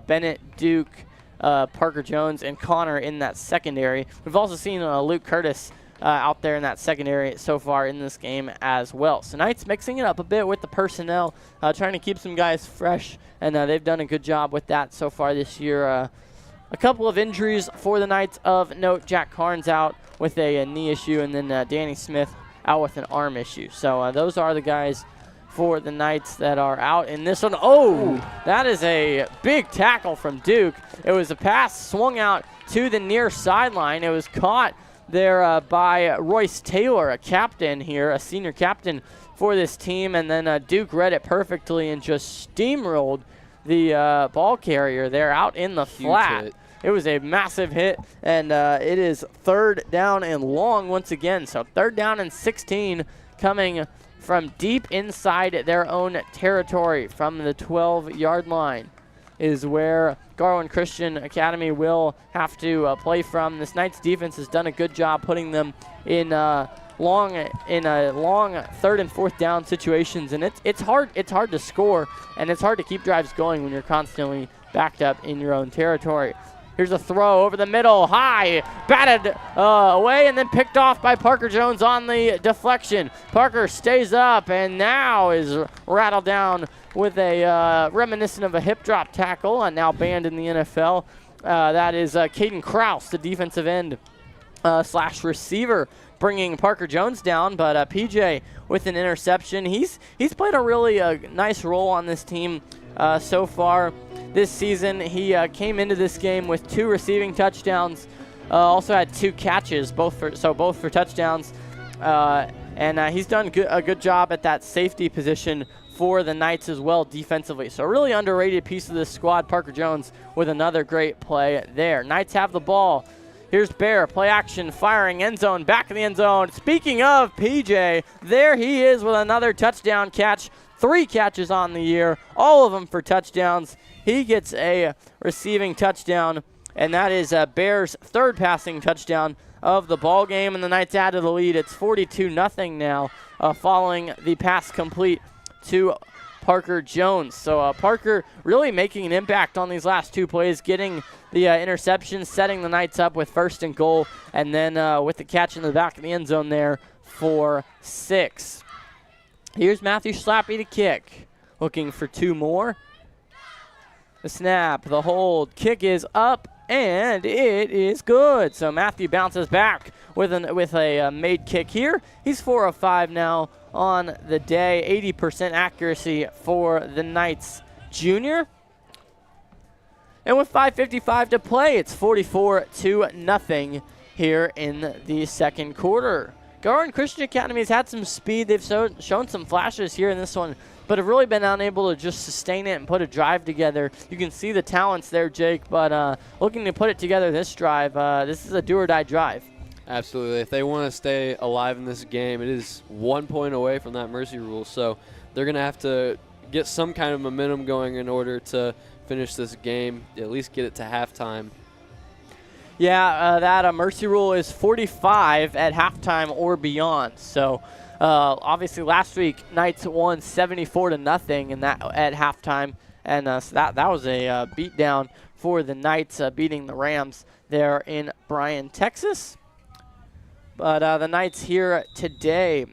S1: Bennett, Duke, Parker Jones, and Connor in that secondary. We've also seen Luke Curtis out there in that secondary so far in this game as well. So Knights mixing it up a bit with the personnel, trying to keep some guys fresh, and they've done a good job with that so far this year. A couple of injuries for the Knights of note. Jack Carnes out with a knee issue, and then Danny Smith out with an arm issue. So those are the guys for the Knights that are out in this one. Oh, that is a big tackle from Duke. It was a pass swung out to the near sideline. It was caught there by Royce Taylor, a captain here, a senior captain for this team, and then Duke read it perfectly and just steamrolled the ball carrier there out in the flat.
S2: Hit.
S1: It was a massive hit, and it is 3rd down and long once again. So 3rd down and 16 coming from deep inside their own territory from the 12-yard line is where Garland Christian Academy will have to play from. This Knights defense has done a good job putting them in long 3rd and 4th down situations, and it's hard to score, and it's hard to keep drives going when you're constantly backed up in your own territory. Here's a throw over the middle, high, batted away, and then picked off by Parker Jones on the deflection. Parker stays up and now is rattled down with a reminiscent of a hip drop tackle, and now banned in the NFL. That is Caden Kraus, the defensive end / receiver, bringing Parker Jones down, but PJ with an interception. He's played a really nice role on this team so far this season. He came into this game with 2 receiving touchdowns, also had 2 catches, both for touchdowns, and he's done a good job at that safety position for the Knights as well defensively. So a really underrated piece of this squad. Parker Jones with another great play there. Knights have the ball. Here's Bear, play action, firing, end zone, back in the end zone. Speaking of PJ, there he is with another touchdown catch. 3 catches on the year, all of them for touchdowns. He gets a receiving touchdown, and that is Bear's 3rd passing touchdown of the ball game, and the Knights added the lead. It's 42-0 now, following the pass complete to Parker Jones. So Parker really making an impact on these last 2 plays, getting the interception, setting the Knights up with 1st and goal, and then with the catch in the back of the end zone there for 6. Here's Matthew Schlappy to kick, looking for 2 more. The snap, the hold, kick is up and it is good. So Matthew bounces back with a made kick here. He's 4 of 5 now on the day. 80% accuracy for the Knights junior. And with 5:55 to play, it's 44-0 here in the second quarter. Garland Christian Academy has had some speed. They've shown some flashes here in this one, but have really been unable to just sustain it and put a drive together. You can see the talents there, Jake, but looking to put it together this drive, this is a do-or-die drive.
S2: Absolutely. If they want to stay alive in this game, it is 1 point away from that mercy rule, so they're going to have to get some kind of momentum going in order to finish this game, at least get it to halftime.
S1: Yeah, that mercy rule is 45 at halftime or beyond. So obviously last week Knights won 74-0 in that at halftime, and so that was a beatdown for the Knights, beating the Rams there in Bryan, Texas. But the Knights here today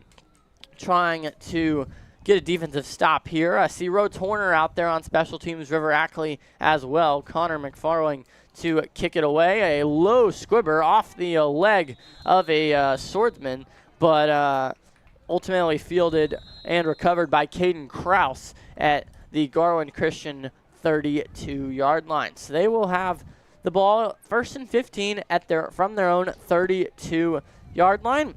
S1: trying to get a defensive stop here. I see Rhodes Horner out there on special teams, River Ackley as well. Connor McFarling to kick it away. A low squibber off the leg of a swordsman, but ultimately fielded and recovered by Caden Kraus at the Garland Christian 32-yard line. So they will have the ball 1st and 15 from their own 32-yard line.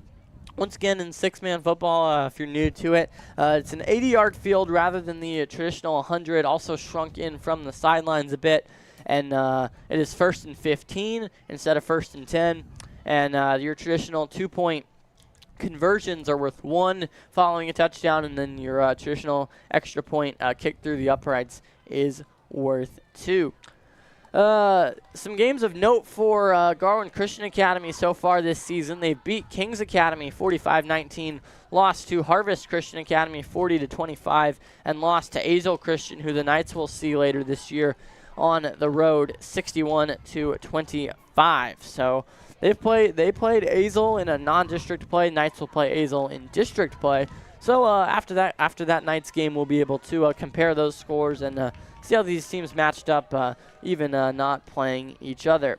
S1: Once again, in six-man football, if you're new to it, it's an 80-yard field rather than the traditional 100, also shrunk in from the sidelines a bit. And it is 1st and 15 instead of 1st and 10. And your traditional 2-point conversions are worth 1 following a touchdown, and then your traditional extra point kick through the uprights is worth 2. Some games of note for Garland Christian Academy so far this season. They've beat Kings Academy 45-19, lost to Harvest Christian Academy 40-25, and lost to Azle Christian, who the Knights will see later this year on the road, 61-25. So they played Azle in a non-district play. Knights will play Azle in district play. So after that Knights game, we'll be able to compare those scores and see how these teams matched up, even not playing each other.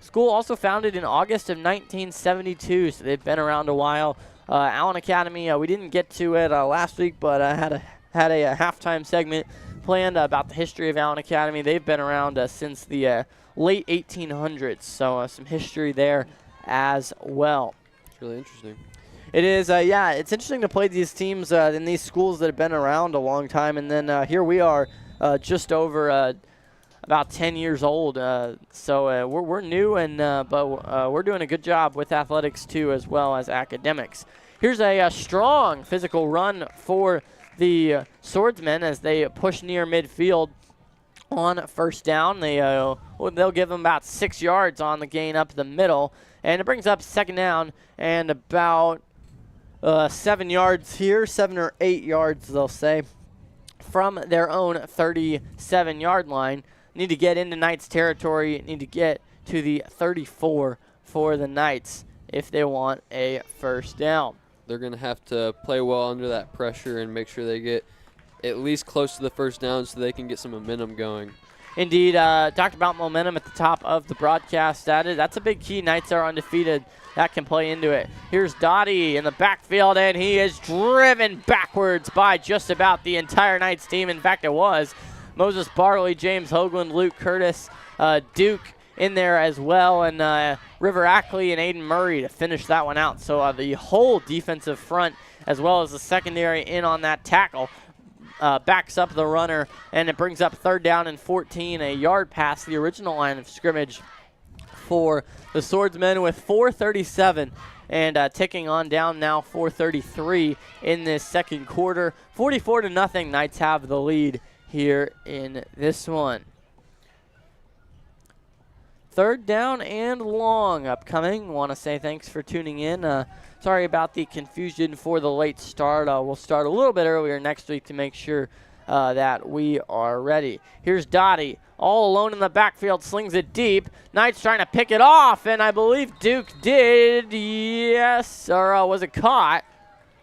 S1: School also founded in August of 1972, so they've been around a while. Allen Academy, we didn't get to it last week, but I had a halftime segment planned about the history of Allen Academy. They've been around since the late 1800s, so some history there as well.
S2: It's really interesting.
S1: It is, yeah, it's interesting to play these teams in these schools that have been around a long time, and then here we are just over about 10 years old. So we're new, and but we're doing a good job with athletics too, as well as academics. Here's a strong physical run for the swordsmen as they push near midfield on 1st down. They'll give them about 6 yards on the gain up the middle, and it brings up 2nd down and about 7 yards here, 7 or 8 yards they'll say, from their own 37-yard line. Need to get into Knights territory, need to get to the 34 for the Knights if they want a 1st down.
S2: They're going to have to play well under that pressure and make sure they get at least close to the 1st down so they can get some momentum going.
S1: Indeed, talked about momentum at the top of the broadcast. That's a big key. Knights are undefeated. That can play into it. Here's Dottie in the backfield, and he is driven backwards by just about the entire Knights team. In fact, it was Moses Barley, James Hoagland, Luke Curtis, Duke in there as well, and River Ackley and Aiden Murray to finish that one out. So the whole defensive front, as well as the secondary in on that tackle, backs up the runner, and it brings up 3rd down and 14, a yard past the original line of scrimmage for the Swordsmen with 4:37 and ticking on down now 4:33 in this second quarter. 44-0, Knights have the lead here in this one. 3rd down and long upcoming. Want to say thanks for tuning in. Sorry about the confusion for the late start. We'll start a little bit earlier next week to make sure that we are ready. Here's Dottie, all alone in the backfield, slings it deep. Knights trying to pick it off, and I believe Duke did. Yes, or was it caught?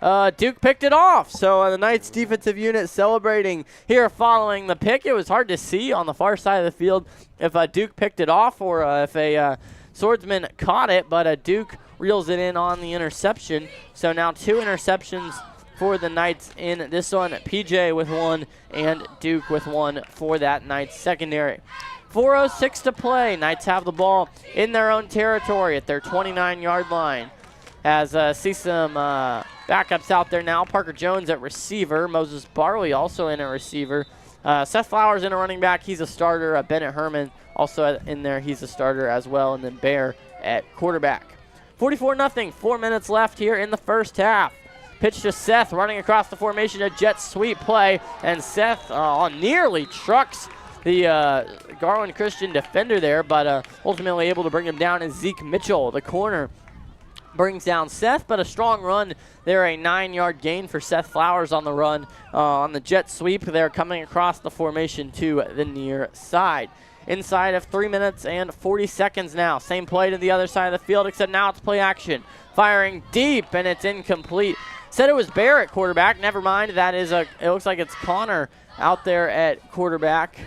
S1: Duke picked it off. So the Knights defensive unit celebrating here following the pick. It was hard to see on the far side of the field if Duke picked it off or if a swordsman caught it, but Duke reels it in on the interception. So now 2 interceptions for the Knights in this one. PJ with 1 and Duke with 1 for that Knights secondary. 4:06 to play. Knights have the ball in their own territory at their 29-yard line. As see some backups out there now. Parker Jones at receiver. Moses Barley also in a receiver. Seth Flowers in a running back. He's a starter. Bennett Herman also in there. He's a starter as well. And then Bear at quarterback. 44-0. 4 minutes left here in the first half. Pitch to Seth running across the formation. A jet sweep play. And Seth nearly trucks the Garland Christian defender there, but ultimately able to bring him down is Zeke Mitchell, the corner. Brings down Seth, but a strong run there, a 9-yard gain for Seth Flowers on the run. On the jet sweep, they're coming across the formation to the near side. Inside of 3 minutes and 40 seconds now. Same play to the other side of the field, except now it's play action. Firing deep, and it's incomplete. Said it was Bear at quarterback. Never mind. That is it looks like it's Connor out there at quarterback.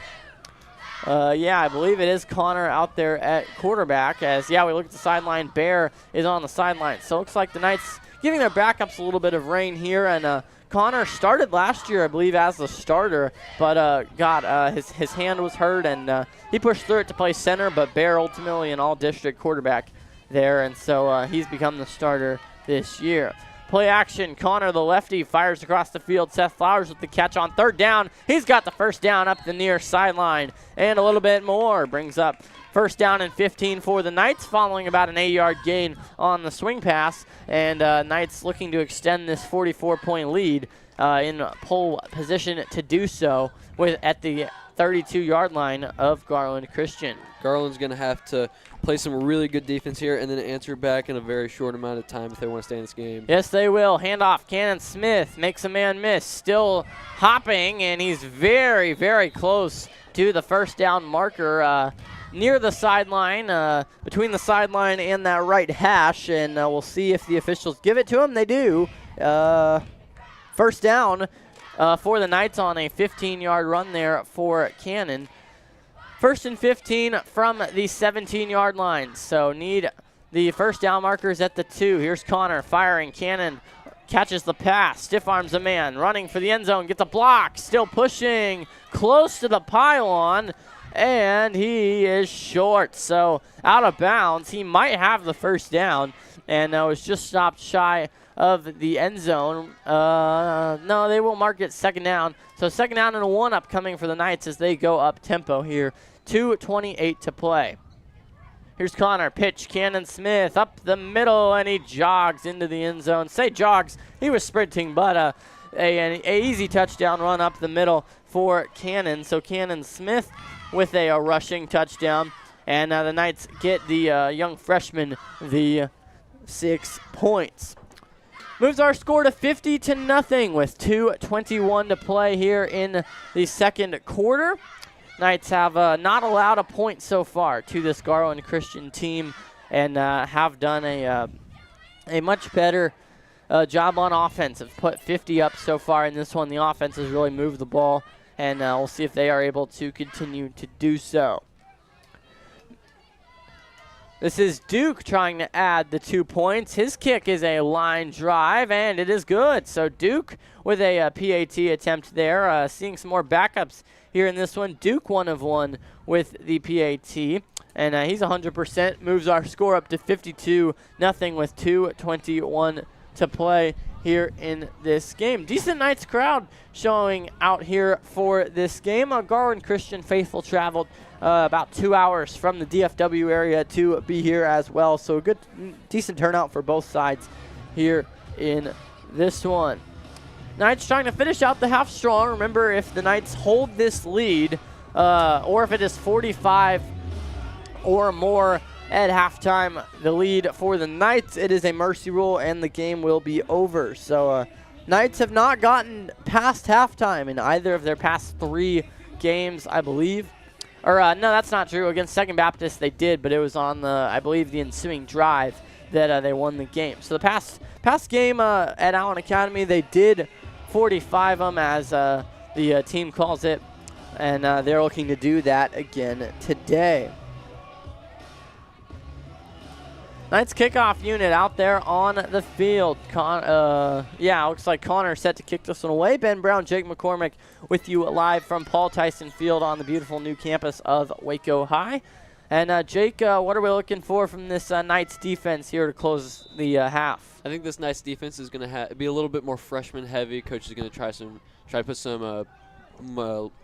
S1: Yeah, I believe it is Connor out there at quarterback. As, yeah, we look at the sideline. Bear is on the sideline. So it looks like the Knights giving their backups a little bit of rain here. And Connor started last year, I believe, as the starter. But his hand was hurt, and he pushed through it to play center. But Bear ultimately an all-district quarterback there. And so he's become the starter this year. Play action. Connor, the lefty, fires across the field. Seth Flowers with the catch on 3rd down. He's got the first down up the near sideline. And a little bit more. Brings up 1st down and 15 for the Knights, following about an 8-yard gain on the swing pass. And Knights looking to extend this 44-point lead in pole position to do so at the 32-yard line of Garland Christian.
S2: Garland's going to have to play some really good defense here and then answer back in a very short amount of time if they want to stay in this game.
S1: Yes, they will. Handoff. Cannon Smith makes a man miss. Still hopping, and he's very, very close to the 1st down marker near the sideline, between the sideline and that right hash, and we'll see if the officials give it to him. They do. 1st down for the Knights on a 15-yard run there for Cannon. 1st and 15 from the 17-yard line. So need the 1st down markers at the 2. Here's Connor firing. Cannon catches the pass. Stiff arms a man. Running for the end zone. Gets a block. Still pushing close to the pylon. And he is short. So out of bounds. He might have the 1st down. And was just stopped shy of the end zone. No, they will mark it 2nd down. So 2nd down and a 1-up coming for the Knights as they go up tempo here. 2:28 to play. Here's Connor. Pitch. Cannon Smith up the middle, and he jogs into the end zone. Say jogs. He was sprinting, but an easy touchdown run up the middle for Cannon. So Cannon Smith with a rushing touchdown. And the Knights get the young freshman the 6 points. Moves our score to 50-0 with 2:21 to play here in the 2nd quarter. Knights have not allowed a point so far to this Garland Christian team, and have done a much better job on offense. Have put 50 up so far in this one. The offense has really moved the ball, and we'll see if they are able to continue to do so. This is Duke trying to add the 2 points. His kick is a line drive, and it is good. So Duke with a PAT attempt there. Seeing some more backups here in this one. Duke 1 of 1 with the PAT, and he's 100%. Moves our score up to 52-0 with 2:21 to play here in this game. Decent Knights crowd showing out here for this game. Garland Christian faithful traveled about 2 hours from the DFW area to be here as well. So a good, decent turnout for both sides here in this one. Knights trying to finish out the half strong. Remember, if the Knights hold this lead, or if it is 45 or more at halftime, the lead for the Knights, it is a mercy rule, and the game will be over. So Knights have not gotten past halftime in either of their past 3 games, I believe. Or no, that's not true. Against Second Baptist, they did, but it was on the, I believe, the ensuing drive that they won the game. So the past game at Allen Academy, they did 45 them, as the team calls it, and they're looking to do that again today. Knights kickoff unit out there on the field. Looks like Connor set to kick this one away. Ben Brown, Jake McCormick with you live from Paul Tyson Field on the beautiful new campus of Waco High. And Jake, what are we looking for from this Knights defense here to close the half?
S2: I think this Knights defense is going to be a little bit more freshman heavy. Coach is going to try to put some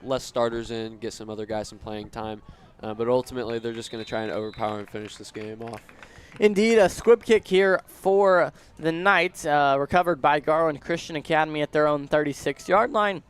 S2: less starters in, get some other guys some playing time. But ultimately, they're just going to try and overpower and finish this game off.
S1: Indeed, a squib kick here for the Knights, recovered by Garland Christian Academy at their own 36-yard line.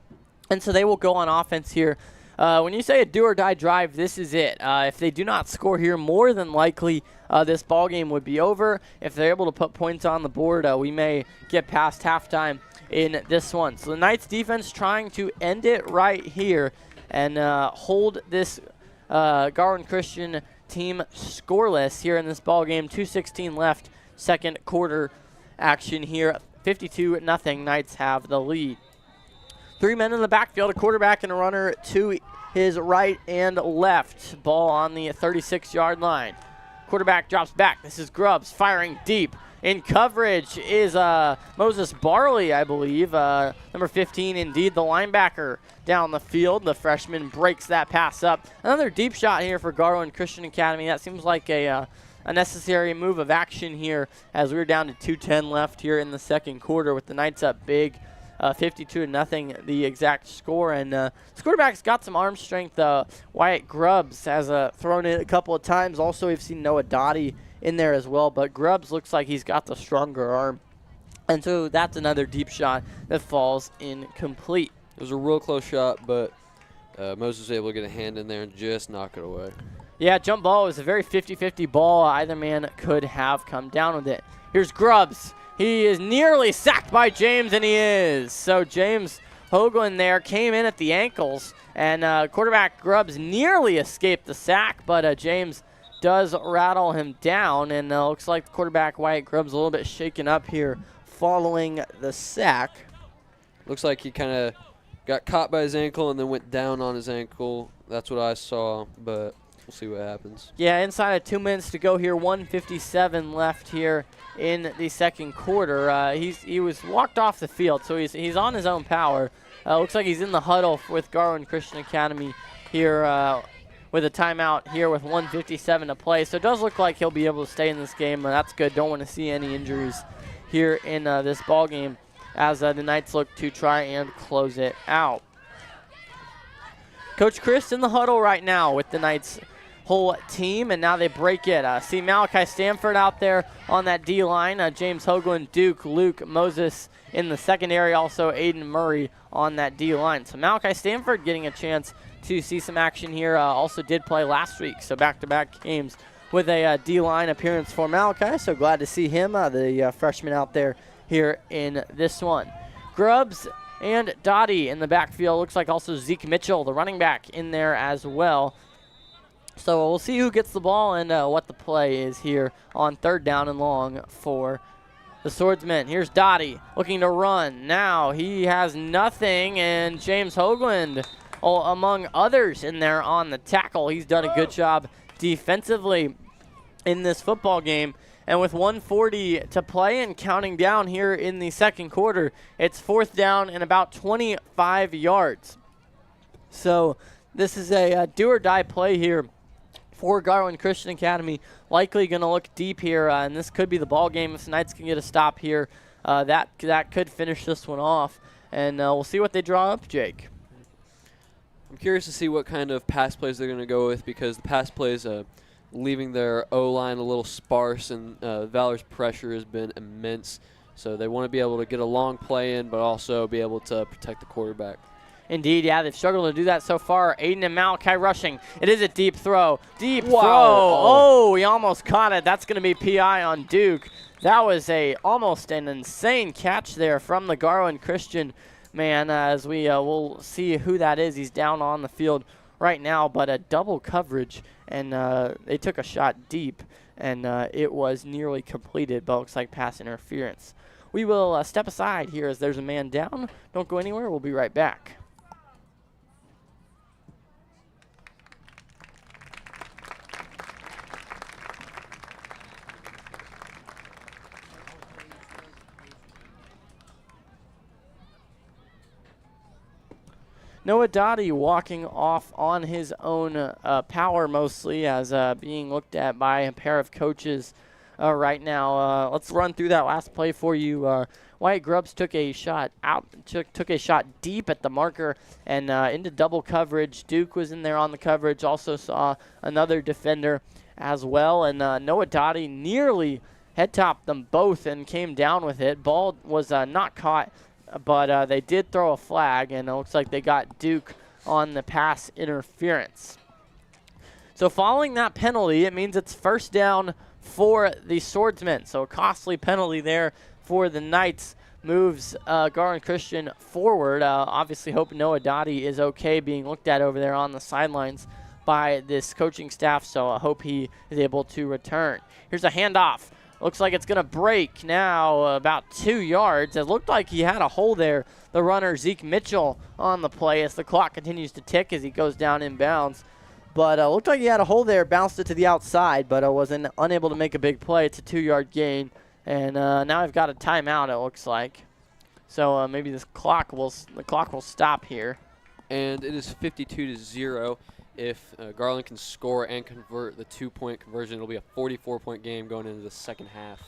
S1: And so they will go on offense here. When you say a do-or-die drive, this is it. If they do not score here, more than likely this ball game would be over. If they're able to put points on the board, we may get past halftime in this one. So the Knights defense trying to end it right here and hold this Garland Christian team scoreless here in this ball game. 2:16 left, second quarter action here. 52-0. Knights have the lead. 3 men in the backfield, a quarterback and a runner to his right and left. Ball on the 36-yard line. Quarterback drops back. This is Grubbs firing deep. In coverage is Moses Barley, I believe. Number 15, indeed, the linebacker down the field. The freshman breaks that pass up. Another deep shot here for Garland Christian Academy. That seems like a necessary move of action here, as we're down to 2:10 left here in the second quarter with the Knights up big. 52-0, the exact score. And this quarterback's got some arm strength. Wyatt Grubbs has thrown it a couple of times. Also, we've seen Noah Dottie in there as well, but Grubbs looks like he's got the stronger arm. And so that's another deep shot that falls incomplete.
S2: It was a real close shot, but Moses was able to get a hand in there and just knock it away.
S1: Yeah, jump ball was a very 50-50 ball. Either man could have come down with it. Here's Grubbs. He is nearly sacked by James, and he is. So James Hoagland there came in at the ankles, and quarterback Grubbs nearly escaped the sack, but James does rattle him down, and looks like the quarterback Wyatt Grubbs a little bit shaken up here following the sack.
S2: Looks like he kind of got caught by his ankle and then went down on his ankle. That's what I saw, but we'll see what happens.
S1: Yeah, inside of 2 minutes to go here, 1:57 left here in the second quarter. He was walked off the field, so he's on his own power. Looks like he's in the huddle with Garland Christian Academy here with a timeout here with 1:57 to play. So it does look like he'll be able to stay in this game. That's good. Don't want to see any injuries here in this ball game as the Knights look to try and close it out. Coach Chris in the huddle right now with the Knights whole team, and now they break it. See Malachi Stanford out there on that D-line. James Hoagland, Duke, Luke, Moses in the secondary. Also Aiden Murray on that D-line. So Malachi Stanford getting a chance to see some action here. Also did play last week, so back-to-back games with a D-line appearance for Malachi. So glad to see him, the freshman out there here in this one. Grubbs and Dottie in the backfield. Looks like also Zeke Mitchell, the running back, in there as well. So we'll see who gets the ball and what the play is here on 3rd down and long for the Swordsmen. Here's Dottie looking to run. Now he has nothing, and James Hoagland, among others, in there on the tackle. He's done a good job defensively in this football game. And with 1:40 to play and counting down here in the second quarter, it's 4th down and about 25 yards. So this is a do-or-die play here for Garland Christian Academy. Likely going to look deep here, and this could be the ball game if the Knights can get a stop here. That could finish this one off, and we'll see what they draw up, Jake.
S2: I'm curious to see what kind of pass plays they're going to go with, because the pass plays leaving their O-line a little sparse, and Valor's pressure has been immense. So they want to be able to get a long play in, but also be able to protect the quarterback.
S1: Indeed, yeah, they've struggled to do that so far. Aiden and Malachi rushing. It is a deep throw. Deep throw. Oh, he almost caught it. That's going to be PI on Duke. That was almost an insane catch there from the Garland Christian man, as we will see who that is. He's down on the field right now, but a double coverage, and they took a shot deep. and it was nearly completed, but looks like pass interference. We will step aside here as there's a man down. Don't go anywhere. We'll be right back. Noah Dottie walking off on his own power mostly, as being looked at by a pair of coaches right now. Let's run through that last play for you. Wyatt Grubbs took a shot out, took a shot deep at the marker and into double coverage. Duke was in there on the coverage, also saw another defender as well, and Noah Dottie nearly head-topped them both and came down with it. Ball was not caught, but they did throw a flag, and it looks like they got Duke on the pass interference. So following that penalty, it means it's first down for the Swordsmen. So a costly penalty there for the Knights moves Garland Christian forward. Obviously hope Noah Dottie is okay being looked at over there on the sidelines by this coaching staff, so I hope he is able to return. Here's a handoff. Looks like it's going to break now about 2 yards. It looked like he had a hole there, the runner Zeke Mitchell, on the play as the clock continues to tick as he goes down inbounds. But looked like he had a hole there, bounced it to the outside, but wasn't unable to make a big play. It's a 2-yard gain, and now I've got a timeout, it looks like. So maybe the clock will stop here.
S2: And it is 52-0. If Garland can score and convert the 2-point conversion, it'll be a 44-point game going into the second half.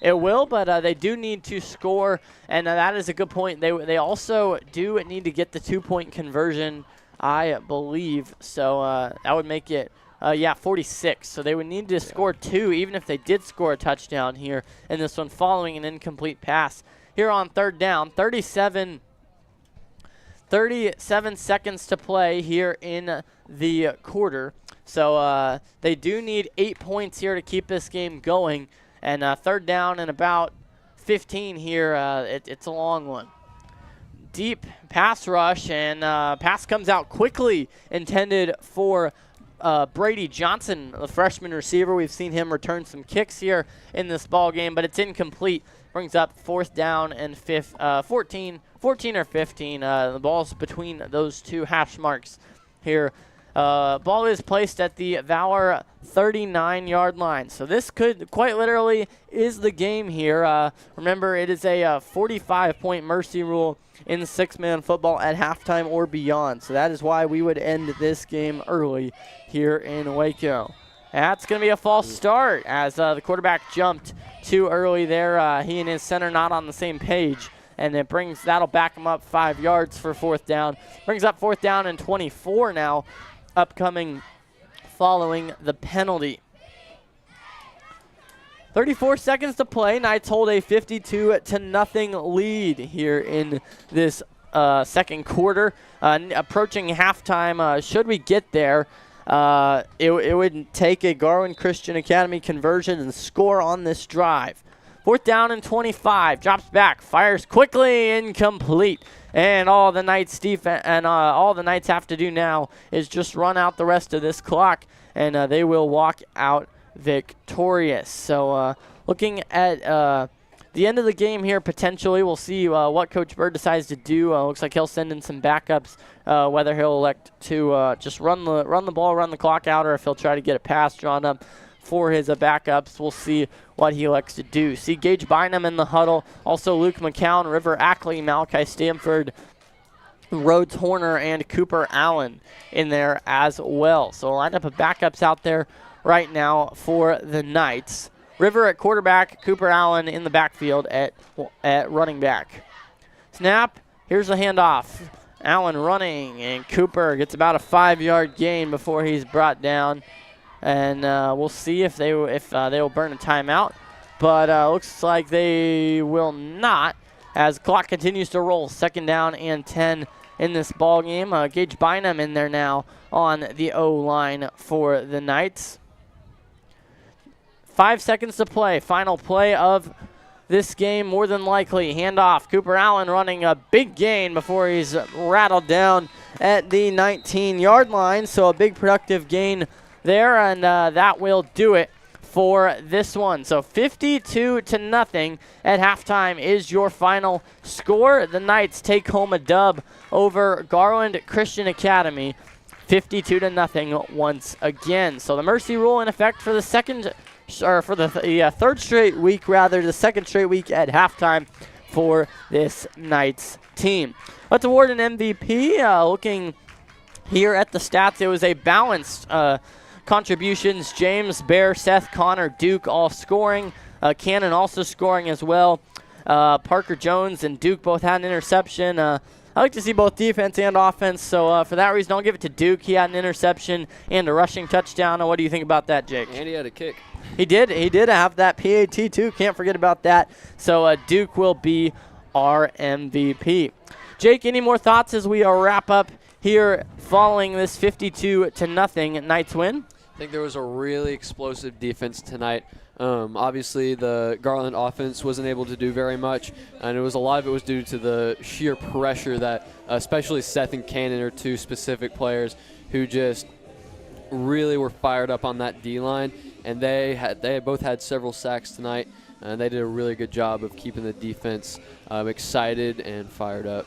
S1: It will, but they do need to score, and that is a good point. They also do need to get the 2-point conversion, I believe. So that would make it, 46. So they would need to score 2, even if they did score a touchdown here in this one, following an incomplete pass. Here on third down, 37 seconds to play here in the quarter. So they do need 8 points here to keep this game going. And third down and about 15 here. It's a long one. Deep pass rush, and pass comes out quickly, intended for Brady Johnson, the freshman receiver. We've seen him return some kicks here in this ball game, but it's incomplete. Brings up fourth down and 14 or 15. The ball's between those two hash marks here. Ball is placed at the Valor 39-yard line. So this could quite literally is the game here. Remember, it is a 45-point mercy rule in six-man football at halftime or beyond. So that is why we would end this game early here in Waco. That's going to be a false start as the quarterback jumped too early there. He and his center not on the same page. And that'll back him up 5 yards for fourth down. Brings up fourth down and 24 now, upcoming following the penalty. 34 seconds to play. Knights hold a 52-0 lead here in this second quarter. Approaching halftime, should we get there, it would take a Garland Christian Academy conversion and score on this drive. Fourth down and 25. Drops back, fires quickly, incomplete. And all the Knights have to do now is just run out the rest of this clock, and they will walk out victorious. So looking at the end of the game here, potentially, we'll see what Coach Bird decides to do. Looks like he'll send in some backups, whether he'll elect to just run the ball, run the clock out, or if he'll try to get a pass drawn up for his backups. We'll see what he elects to do. See Gage Bynum in the huddle. Also Luke McCown, River Ackley, Malachi Stanford, Rhodes Horner, and Cooper Allen in there as well. So a lineup of backups out there right now for the Knights. River at quarterback, Cooper Allen in the backfield at running back. Snap, here's the handoff. Allen running, and Cooper gets about a 5-yard gain before he's brought down. And we'll see if they will burn a timeout. But looks like they will not, as the clock continues to roll. Second down and 10 in this ball game. Gage Bynum in there now on the O-line for the Knights. 5 seconds to play. Final play of this game, more than likely. Handoff. Cooper Allen running a big gain before he's rattled down at the 19-yard line. So a big productive gain there, and that will do it for this one. So 52-0 at halftime is your final score. The Knights take home a dub over Garland Christian Academy, 52-0 once again. So the mercy rule in effect for the third straight week, the second straight week at halftime for this Knights team. Let's award an MVP. Looking here at the stats, it was a balanced contributions. James, Bear, Seth, Connor, Duke all scoring. Cannon also scoring as well. Parker Jones and Duke both had an interception. I like to see both defense and offense, so for that reason, I'll give it to Duke. He had an interception and a rushing touchdown. What do you think about that, Jake?
S2: And he had a kick.
S1: He did have that PAT too. Can't forget about that. So Duke will be our MVP. Jake, any more thoughts as we wrap up here following this 52-0 Knights win?
S2: I think there was a really explosive defense tonight. Obviously, the Garland offense wasn't able to do very much, and a lot of it was due to the sheer pressure that especially Seth and Cannon are two specific players who just really were fired up on that D-line, and they both had several sacks tonight, and they did a really good job of keeping the defense excited and fired up.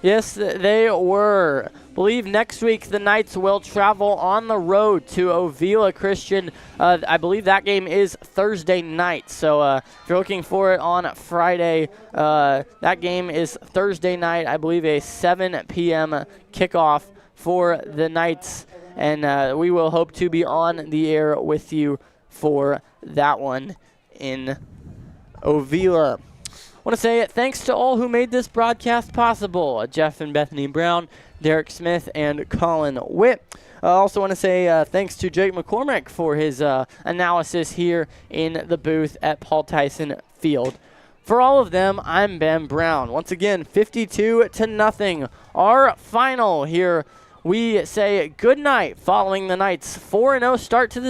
S1: Yes, they were. I believe next week the Knights will travel on the road to Valor Christian. I believe that game is Thursday night. So if you're looking for it on Friday, that game is Thursday night. I believe a 7 p.m. kickoff for the Knights. And we will hope to be on the air with you for that one in Valor. I want to say thanks to all who made this broadcast possible. Jeff and Bethany Brown, Derek Smith, and Colin Witt. I also want to say thanks to Jake McCormick for his analysis here in the booth at Paul Tyson Field. For all of them, I'm Ben Brown. Once again, 52-0. Our final here. We say good night following the Knights' 4-0 start to the